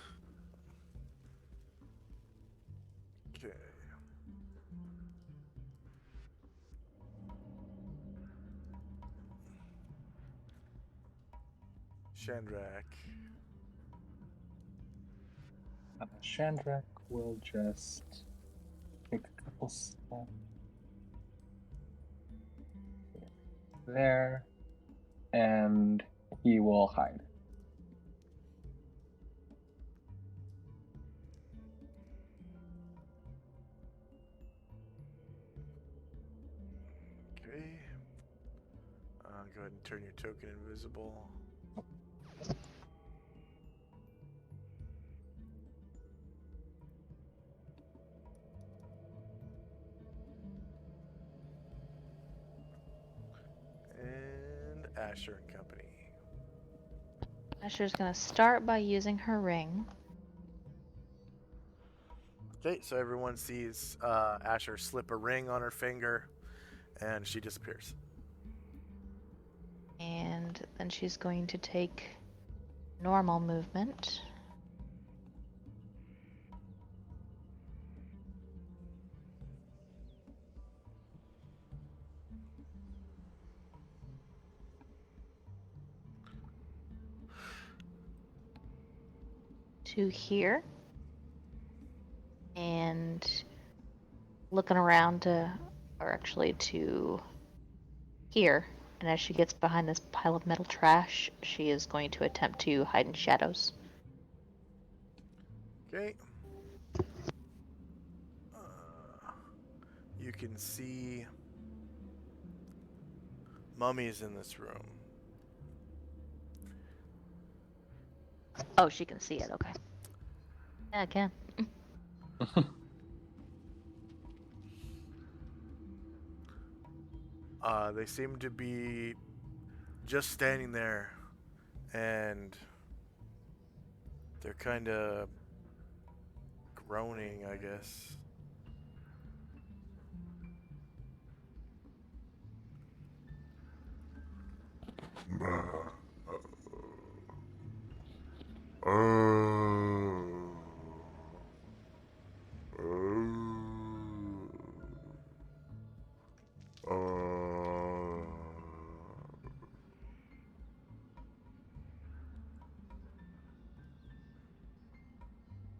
Okay. Chandrak. Chandrak will just take a couple steps there, and he will hide. Okay. Go ahead and turn your token invisible. And Asher and Company. Asher's gonna start by using her ring. Okay, so everyone sees Asher slip a ring on her finger, and she disappears. And then she's going to take normal movement. To here. And looking around to, or actually to here. And as she gets behind this pile of metal trash, she is going to attempt to hide in shadows. Okay. You can see mummies in this room. Oh, she can see it. Okay. Yeah, I can. They seem to be just standing there, and they're kind of groaning, I guess.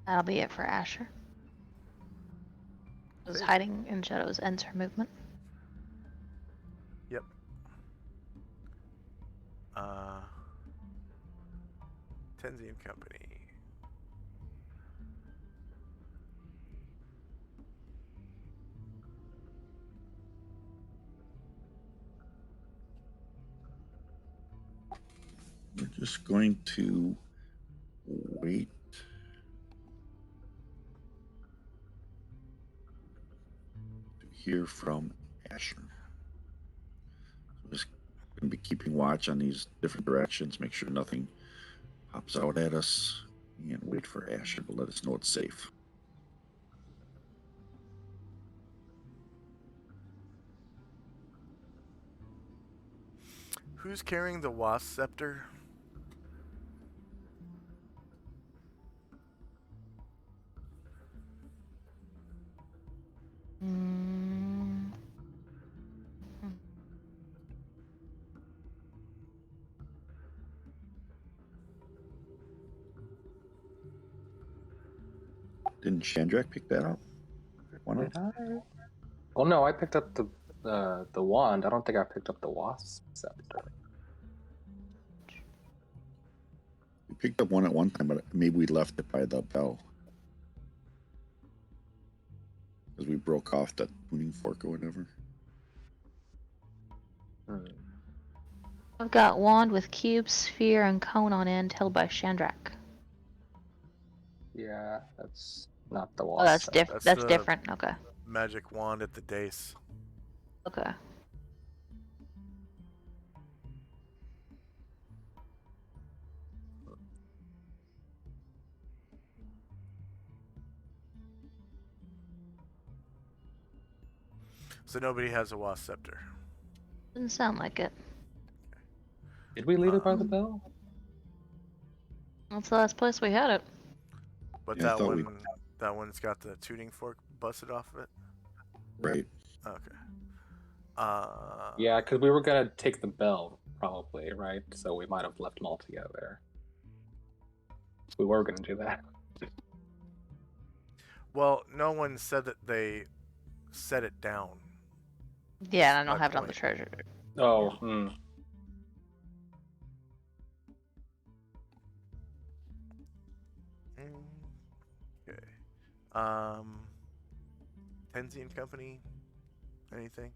That'll be it for Asher. Because hiding in shadows ends her movement. Yep. Tenzi and Company. We're just going to wait. To hear from Asher. So just going to be keeping watch on these different directions, make sure nothing pops out at us, and wait for Asher to let us know it's safe. Who's carrying the wasp scepter? Mm. Didn't Chandrak pick that up? One Did I? Oh no, I picked up the wand. I don't think I picked up the wasp scepter. We picked up one at one time, but maybe we left it by the bell. Because we broke off that tuning fork or whatever. I've got wand with cube, sphere, and cone on end held by Chandrak. Yeah, that's not the Oh, wasp that's scepter. different. That's the different. Okay. magic wand at the dais. Okay. So nobody has a wasp scepter. Didn't sound like it. Did we leave it by the bell? That's the last place we had it. But Yeah, I thought that one's got the tuning fork busted off of it. Right. Okay. Yeah, because we were gonna take the bell, probably, right? So we might have left them all together. We were gonna do that. Well, no one said that they set it down. Yeah, and I don't My have it on the point. treasure. Oh, Okay. Tenzi and Company. Anything?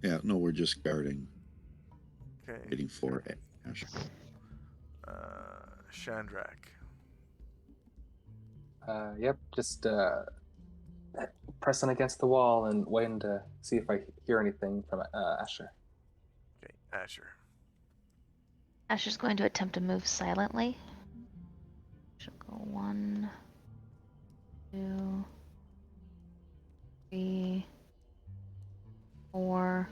Yeah, no, we're just guarding, Okay. waiting for Asher. Chandrak. Yep, just pressing against the wall and waiting to see if I hear anything from Asher. Okay, Asher. Asher's going to attempt to move silently. She'll go 1, 2, 3, 4.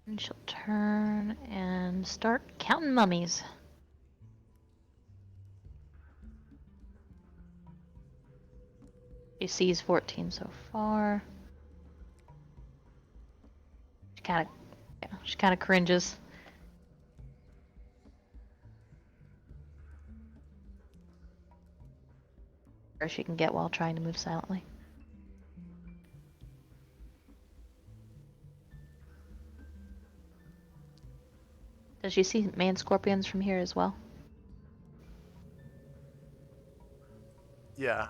And she'll turn and start counting mummies. She sees 14 so far. She kind of cringes. Or she can get while trying to move silently. Does she see man scorpions from here as well? Yeah.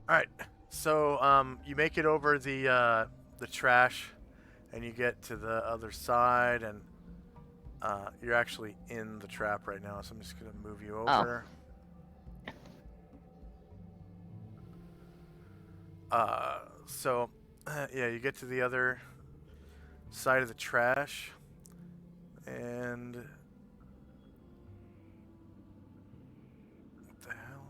All right. So you make it over the trash, and you get to the other side, and you're actually in the trap right now. So I'm just gonna move you over. So yeah, you get to the other side of the trash, and what the hell?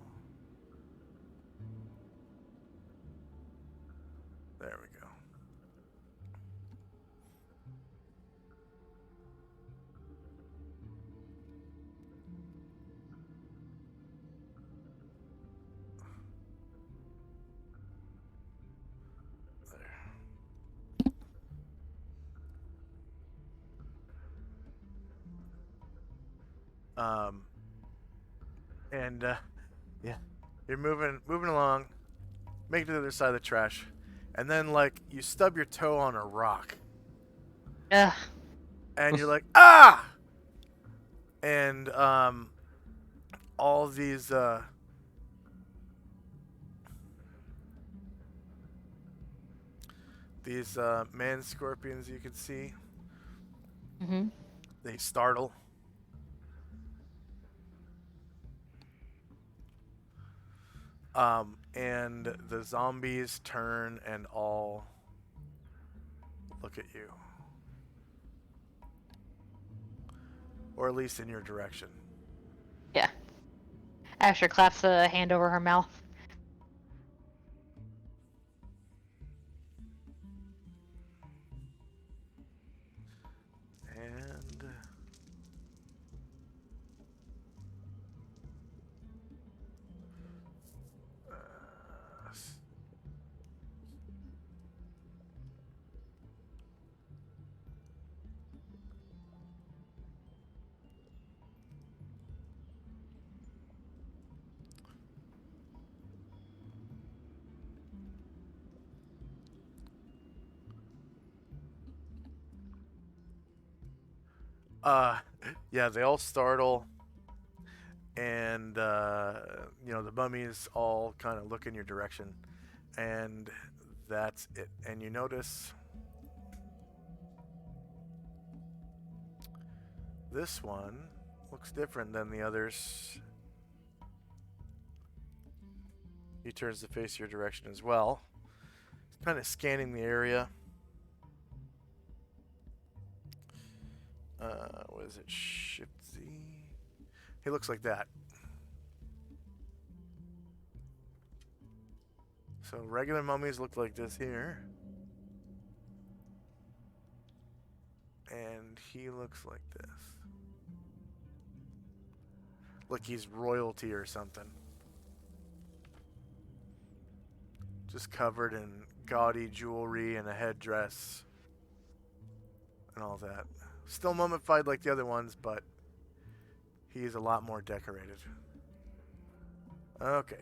There we go. Um, and yeah, you're moving along, make it to the other side of the trash, and then like you stub your toe on a rock, Ugh. and you're like ah, and all these man scorpions you can see, Mm-hmm. they startle. And the zombies turn and all look at you. Or at least in your direction. Yeah. Asher claps a hand over her mouth. And yeah, they all startle, and the mummies all kind of look in your direction, and that's it. And you notice this one looks different than the others. He turns to face your direction as well. He's kind of scanning the area. What is it? Shift Z. He looks like that. So regular mummies look like this here. And he looks like this. Like he's royalty or something. Just covered in gaudy jewelry and a headdress. And all that. Still mummified like the other ones, but he's a lot more decorated. Okay.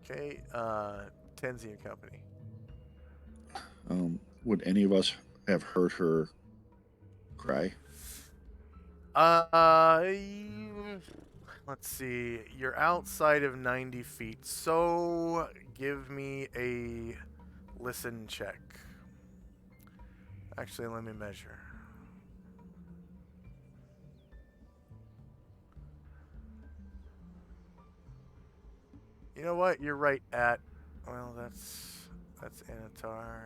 Okay, Tenzi and Company. Would any of us have heard her cry? Let's see. You're outside of 90 feet, so give me a listen check. Actually, let me measure. You know what? You're right at. Well, that's Anatar.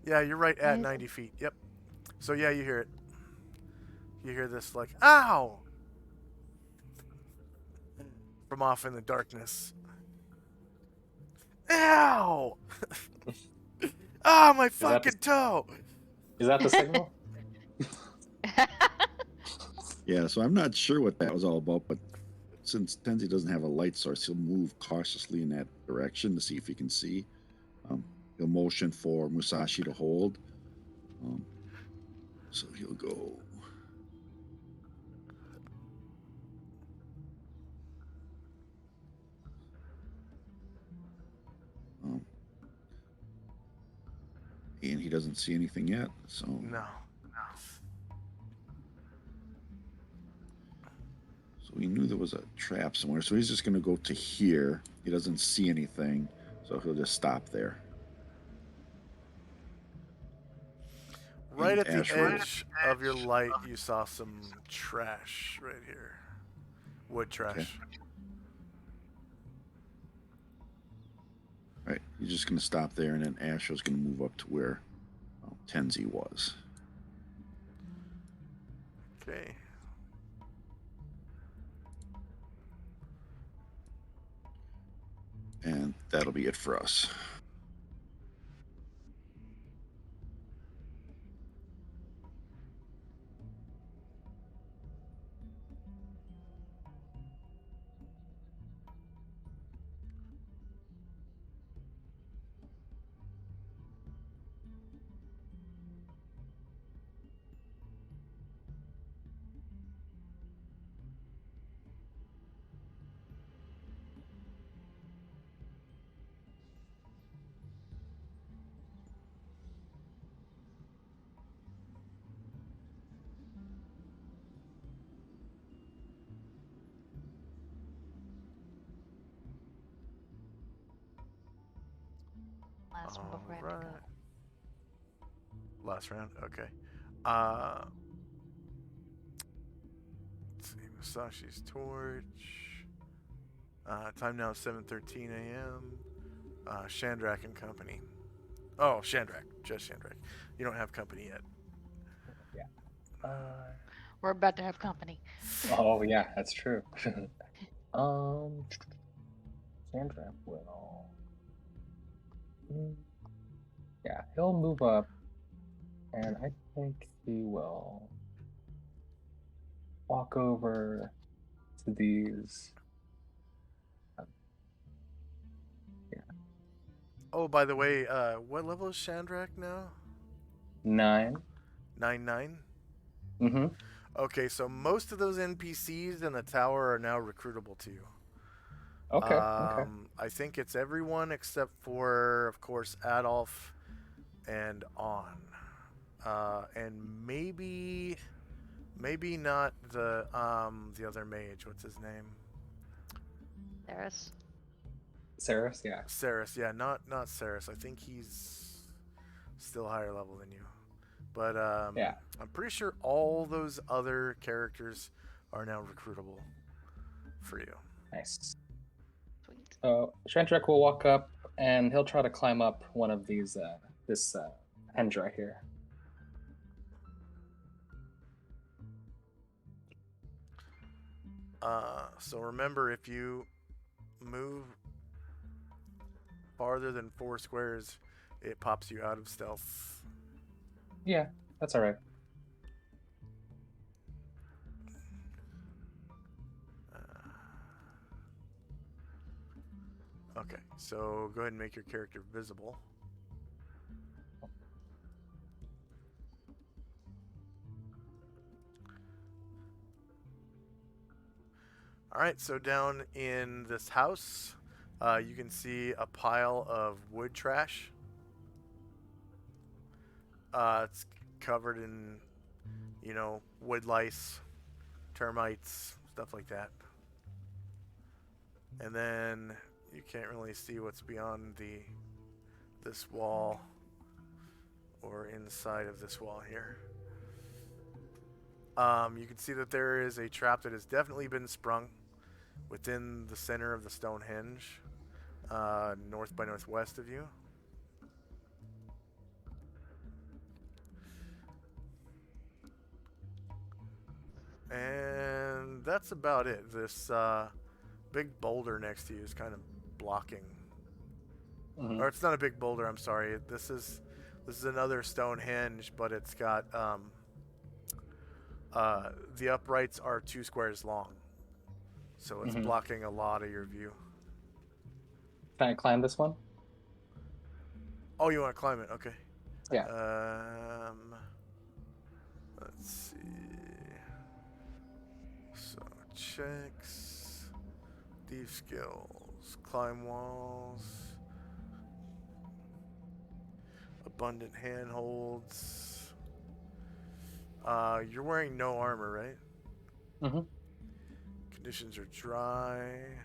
Yeah, you're right at 90 feet. Yep. So yeah, you hear it. You hear this like, ow! From off in the darkness. Ow! Ah, my fucking toe! Is that the signal? Yeah, so I'm not sure what that was all about, but since Tenzi doesn't have a light source, he'll move cautiously in that direction to see if he can see. He'll motion for Musashi to hold. So he'll go. And he doesn't see anything yet, so. No. So we knew there was a trap somewhere, so he's just going to go to here. He doesn't see anything, so he'll just stop there. Right And at the Ash edge of your light, you saw some trash right here. Wood trash. Okay. All right, he's just going to stop there, and then Asho's going to move up to where Tenzi was. Okay. And that'll be it for us. Last one before I have to go. Last round? Okay. Let's see. Musashi's torch. Time now 7:13 a.m. Shandrak and Company. Oh, Shandrak. Just Shandrak. You don't have company yet. We're about to have company. Oh yeah, that's true. Sandra will. Yeah, he'll move up, and I think he will walk over to these. Yeah. Oh, by the way, what level is Shandrak now? 9. 9-9? Mm-hmm. Okay, so most of those NPCs in the tower are now recruitable to you. Okay. Okay. I think it's everyone except for, of course, Adolf and On. And maybe not the other mage. What's his name? There's. Saris, yeah. Saris, yeah, not Saris. I think he's still higher level than you. But Yeah. I'm pretty sure all those other characters are now recruitable for you. Nice. Sweet. So Shandrak will walk up, and he'll try to climb up one of these. This henge right here. So remember, if you move farther than 4 squares, it pops you out of stealth. Yeah, that's all right. Okay, so go ahead and make your character visible. All right, so down in this house, you can see a pile of wood trash. It's covered in, wood lice, termites, stuff like that. And then you can't really see what's beyond this wall or inside of this wall here. You can see that there is a trap that has definitely been sprung within the center of the Stonehenge, north by northwest of you. And that's about it. This big boulder next to you is kind of blocking. Mhm. Or it's not a big boulder, I'm sorry. This is another Stonehenge, but it's got the uprights are 2 squares long. So it's Mhm. blocking a lot of your view. Can I climb this one? Oh, you want to climb it? Okay. Yeah. Let's see. So checks, thief skills, climb walls, abundant handholds. You're wearing no armor, right? Mhm. Conditions are dry.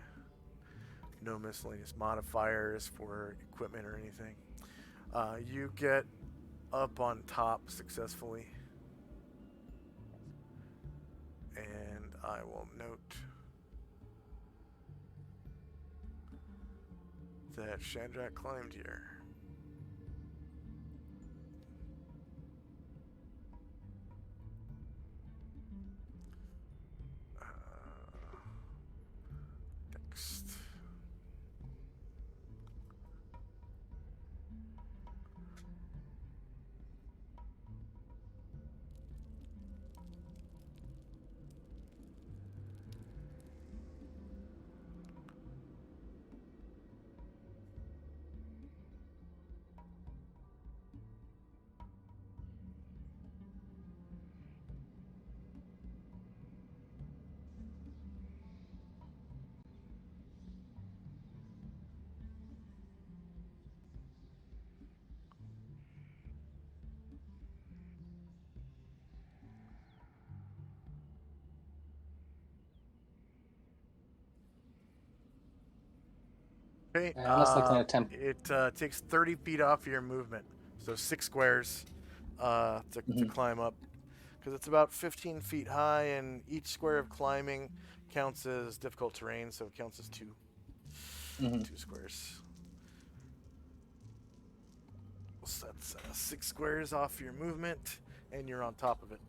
No miscellaneous modifiers for equipment or anything. You get up on top successfully. And I will note that Shandrak climbed here. Next. Okay, Unless I can attempt. it takes 30 feet off your movement, so 6 squares to Mhm. climb up, because it's about 15 feet high, and each square of climbing counts as difficult terrain, so it counts as 2 Mhm. squares. So that's 6 squares off your movement, and you're on top of it.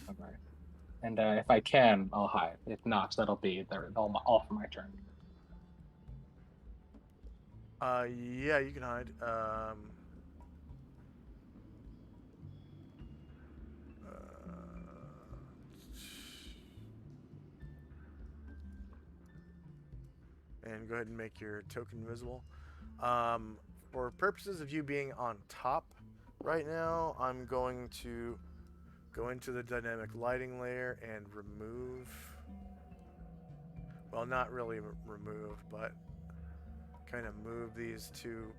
Okay. And if I can, I'll hide. If not, that'll be all for my turn. Yeah, you can hide. And go ahead and make your token visible. For purposes of you being on top right now, I'm going to go into the dynamic lighting layer and remove. Well, not really remove, but kind of move these 2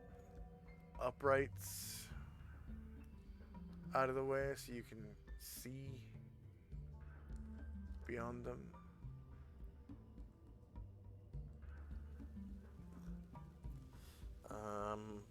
uprights out of the way so you can see beyond them. Um,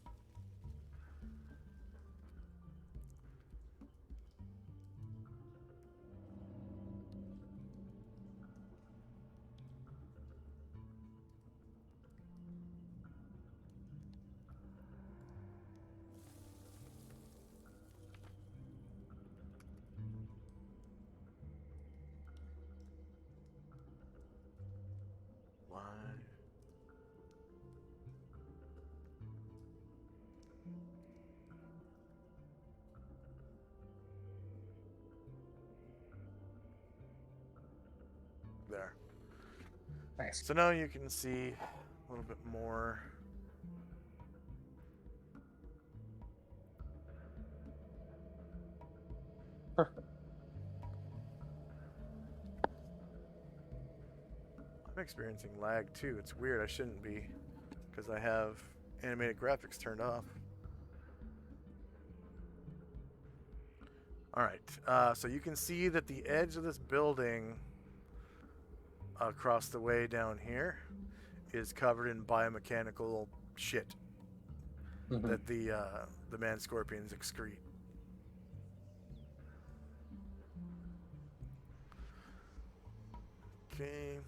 why? There. Nice. So now you can see a little bit more. Perfect. I'm experiencing lag too. It's weird. I shouldn't be, because I have animated graphics turned off. All right. So you can see that the edge of this building, across the way down here, is covered in biomechanical shit that the man scorpions excrete. Okay.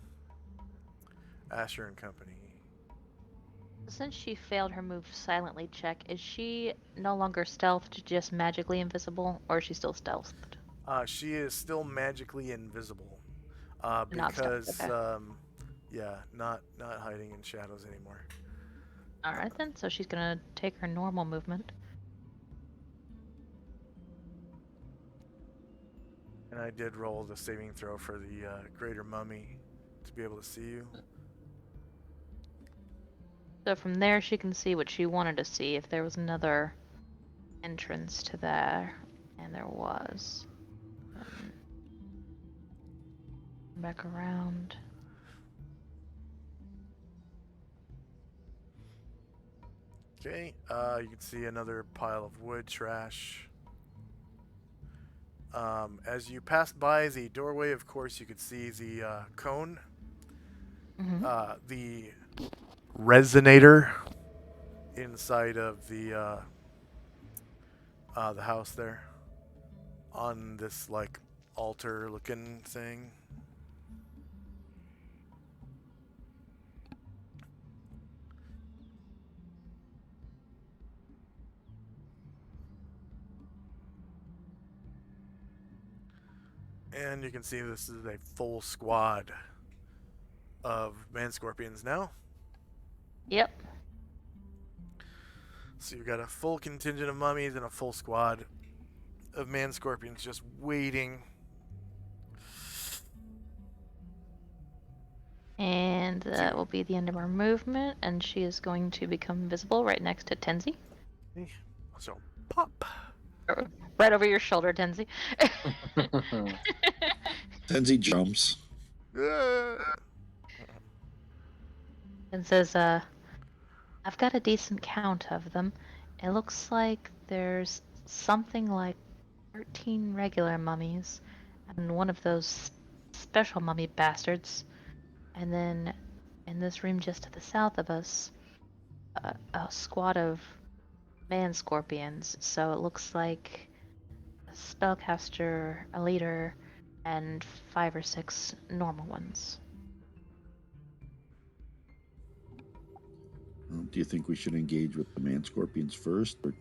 Asher and Company. Since she failed her move silently check, is she no longer stealthed, just magically invisible, or is she still stealthed? She is still magically invisible. Not stealthed, Because okay. yeah, not hiding in shadows anymore. Alright then, so she's gonna take her normal movement. And I did roll the saving throw for the greater mummy to be able to see you. So from there she can see what she wanted to see, if there was another entrance to there. And there was. Back around. Okay, you can see another pile of wood trash. As you pass by the doorway, of course, you could see the cone, Mm-hmm. the resonator inside of the house there, on this like altar-looking thing. And you can see this is a full squad of man scorpions now. Yep. So you've got a full contingent of mummies and a full squad of man scorpions just waiting. And that will be the end of our movement, and she is going to become visible right next to Tenzi. So pop. Right over your shoulder, Tenzi. Tenzi jumps. And says, I've got a decent count of them. It looks like there's something like 13 regular mummies, and one of those special mummy bastards. And then in this room just to the south of us, a squad of man scorpions. So it looks like a spellcaster, a leader, and 5 or 6 normal ones. Do you think we should engage with the man scorpions first, or can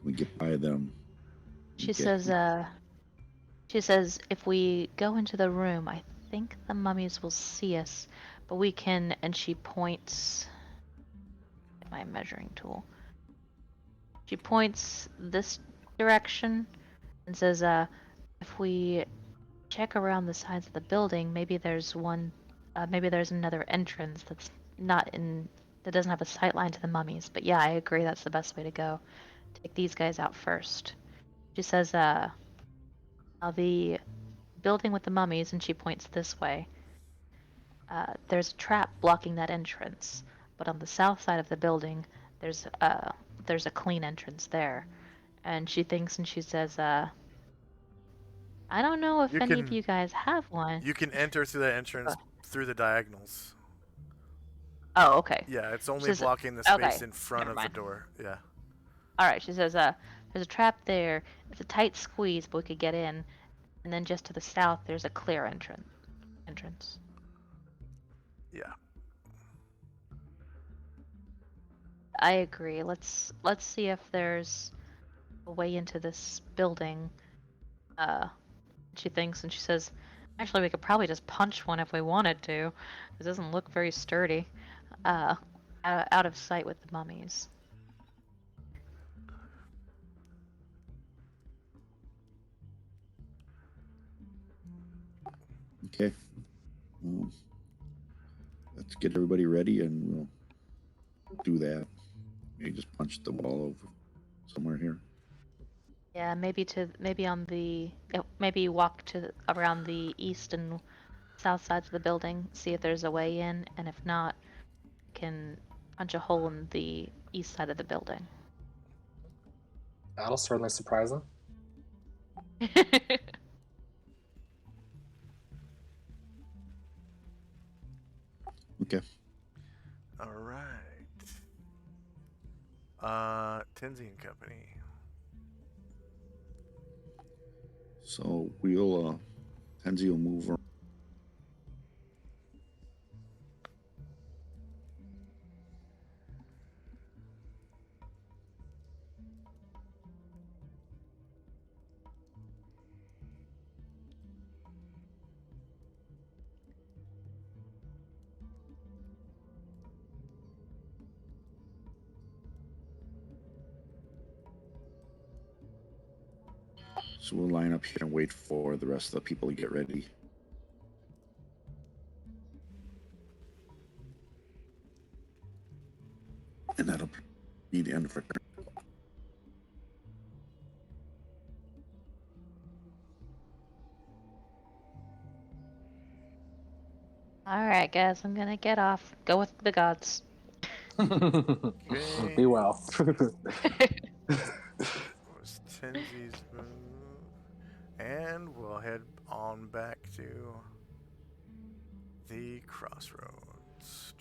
we get by them? She says, if we go into the room, I think the mummies will see us, but we can, and she points, get my measuring tool. She points this direction and says, if we check around the sides of the building, maybe there's another entrance that's not in, that doesn't have a sight line to the mummies. But yeah, I agree, that's the best way to go. Take these guys out first. She says, now the building with the mummies, and she points this way. There's a trap blocking that entrance, but on the south side of the building, there's a clean entrance there. And she thinks, and she says, I don't know if any of you guys have one. You can enter through the entrance through the diagonals. Oh, okay. Yeah, it's only Says, blocking the space okay, in front never of the mind. door. Yeah. All right, she says, there's a trap there. It's a tight squeeze, but we could get in. And then just to the south, there's a clear entrance. Yeah. I agree. Let's see if there's a way into this building. She thinks, and she says, actually, we could probably just punch one if we wanted to. It doesn't look very sturdy. Out of sight with the mummies. Okay. Let's get everybody ready, and we'll do that. Maybe just punch the wall over somewhere here. Yeah, maybe walk to around the east and south sides of the building, see if there's a way in, and if not, can punch a hole in the east side of the building. That'll certainly surprise them. Okay. All right. Tenzi and Company. So we'll Tenzi will move. So we'll line up here and wait for the rest of the people to get ready. And that'll be the end of our turn. Alright, guys, I'm gonna get off. Go with the gods. Be well. Was Tenzi's move. And we'll head on back to the crossroads.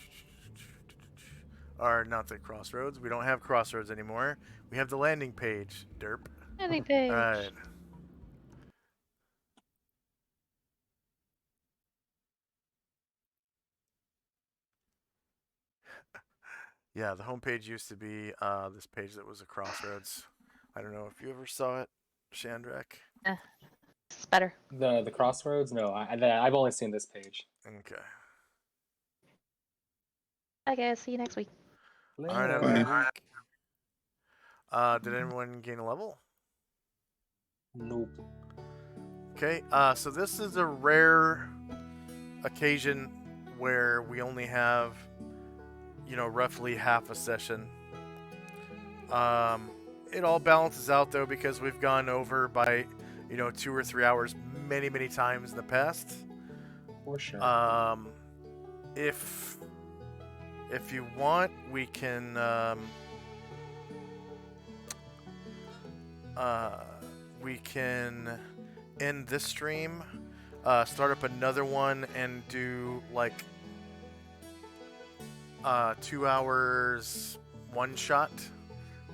Or not the crossroads. We don't have crossroads anymore. We have the landing page. Derp. Landing page. Alright. Yeah, the homepage used to be this page that was a crossroads. I don't know if you ever saw it, Shandrak. It's better. The crossroads? No, I've only seen this page. Okay. Bye, guys. See you next week. Alright, have a good week. Did anyone gain a level? Nope. Okay, so this is a rare occasion where we only have, roughly half a session. It all balances out though because we've gone over by, 2 or 3 hours many, many times in the past. For sure. If you want, we can end this stream, start up another one, and do like 2 hours one shot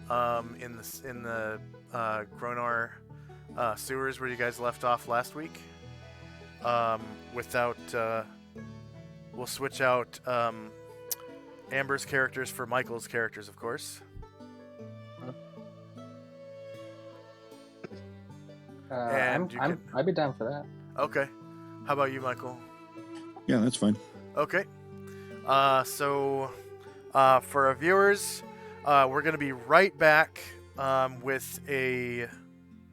in the Gronar sewers where you guys left off last week. We'll switch out Amber's characters for Michael's characters, of course. I'd be down for that. Okay. How about you, Michael? Yeah, that's fine. Okay. So for our viewers, we're going to be right back with a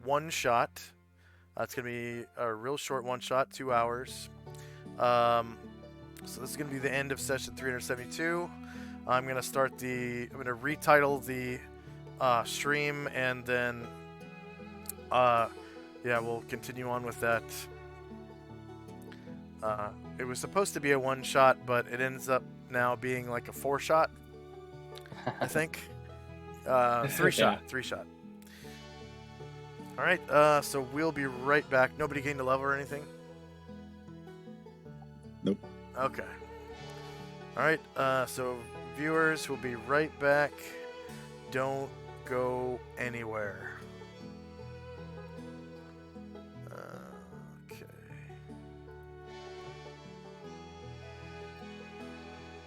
one-shot. It's going to be a real short one-shot, 2 hours. So this is going to be the end of session 372. I'm going to retitle the stream, and then we'll continue on with that. It was supposed to be a one-shot, but it ends up now being like a 4-shot, I think. 3-shot. 3-shot. All right, so we'll be right back. Nobody gained a level or anything? Nope. Okay. All right, so viewers, we'll be right back. Don't go anywhere.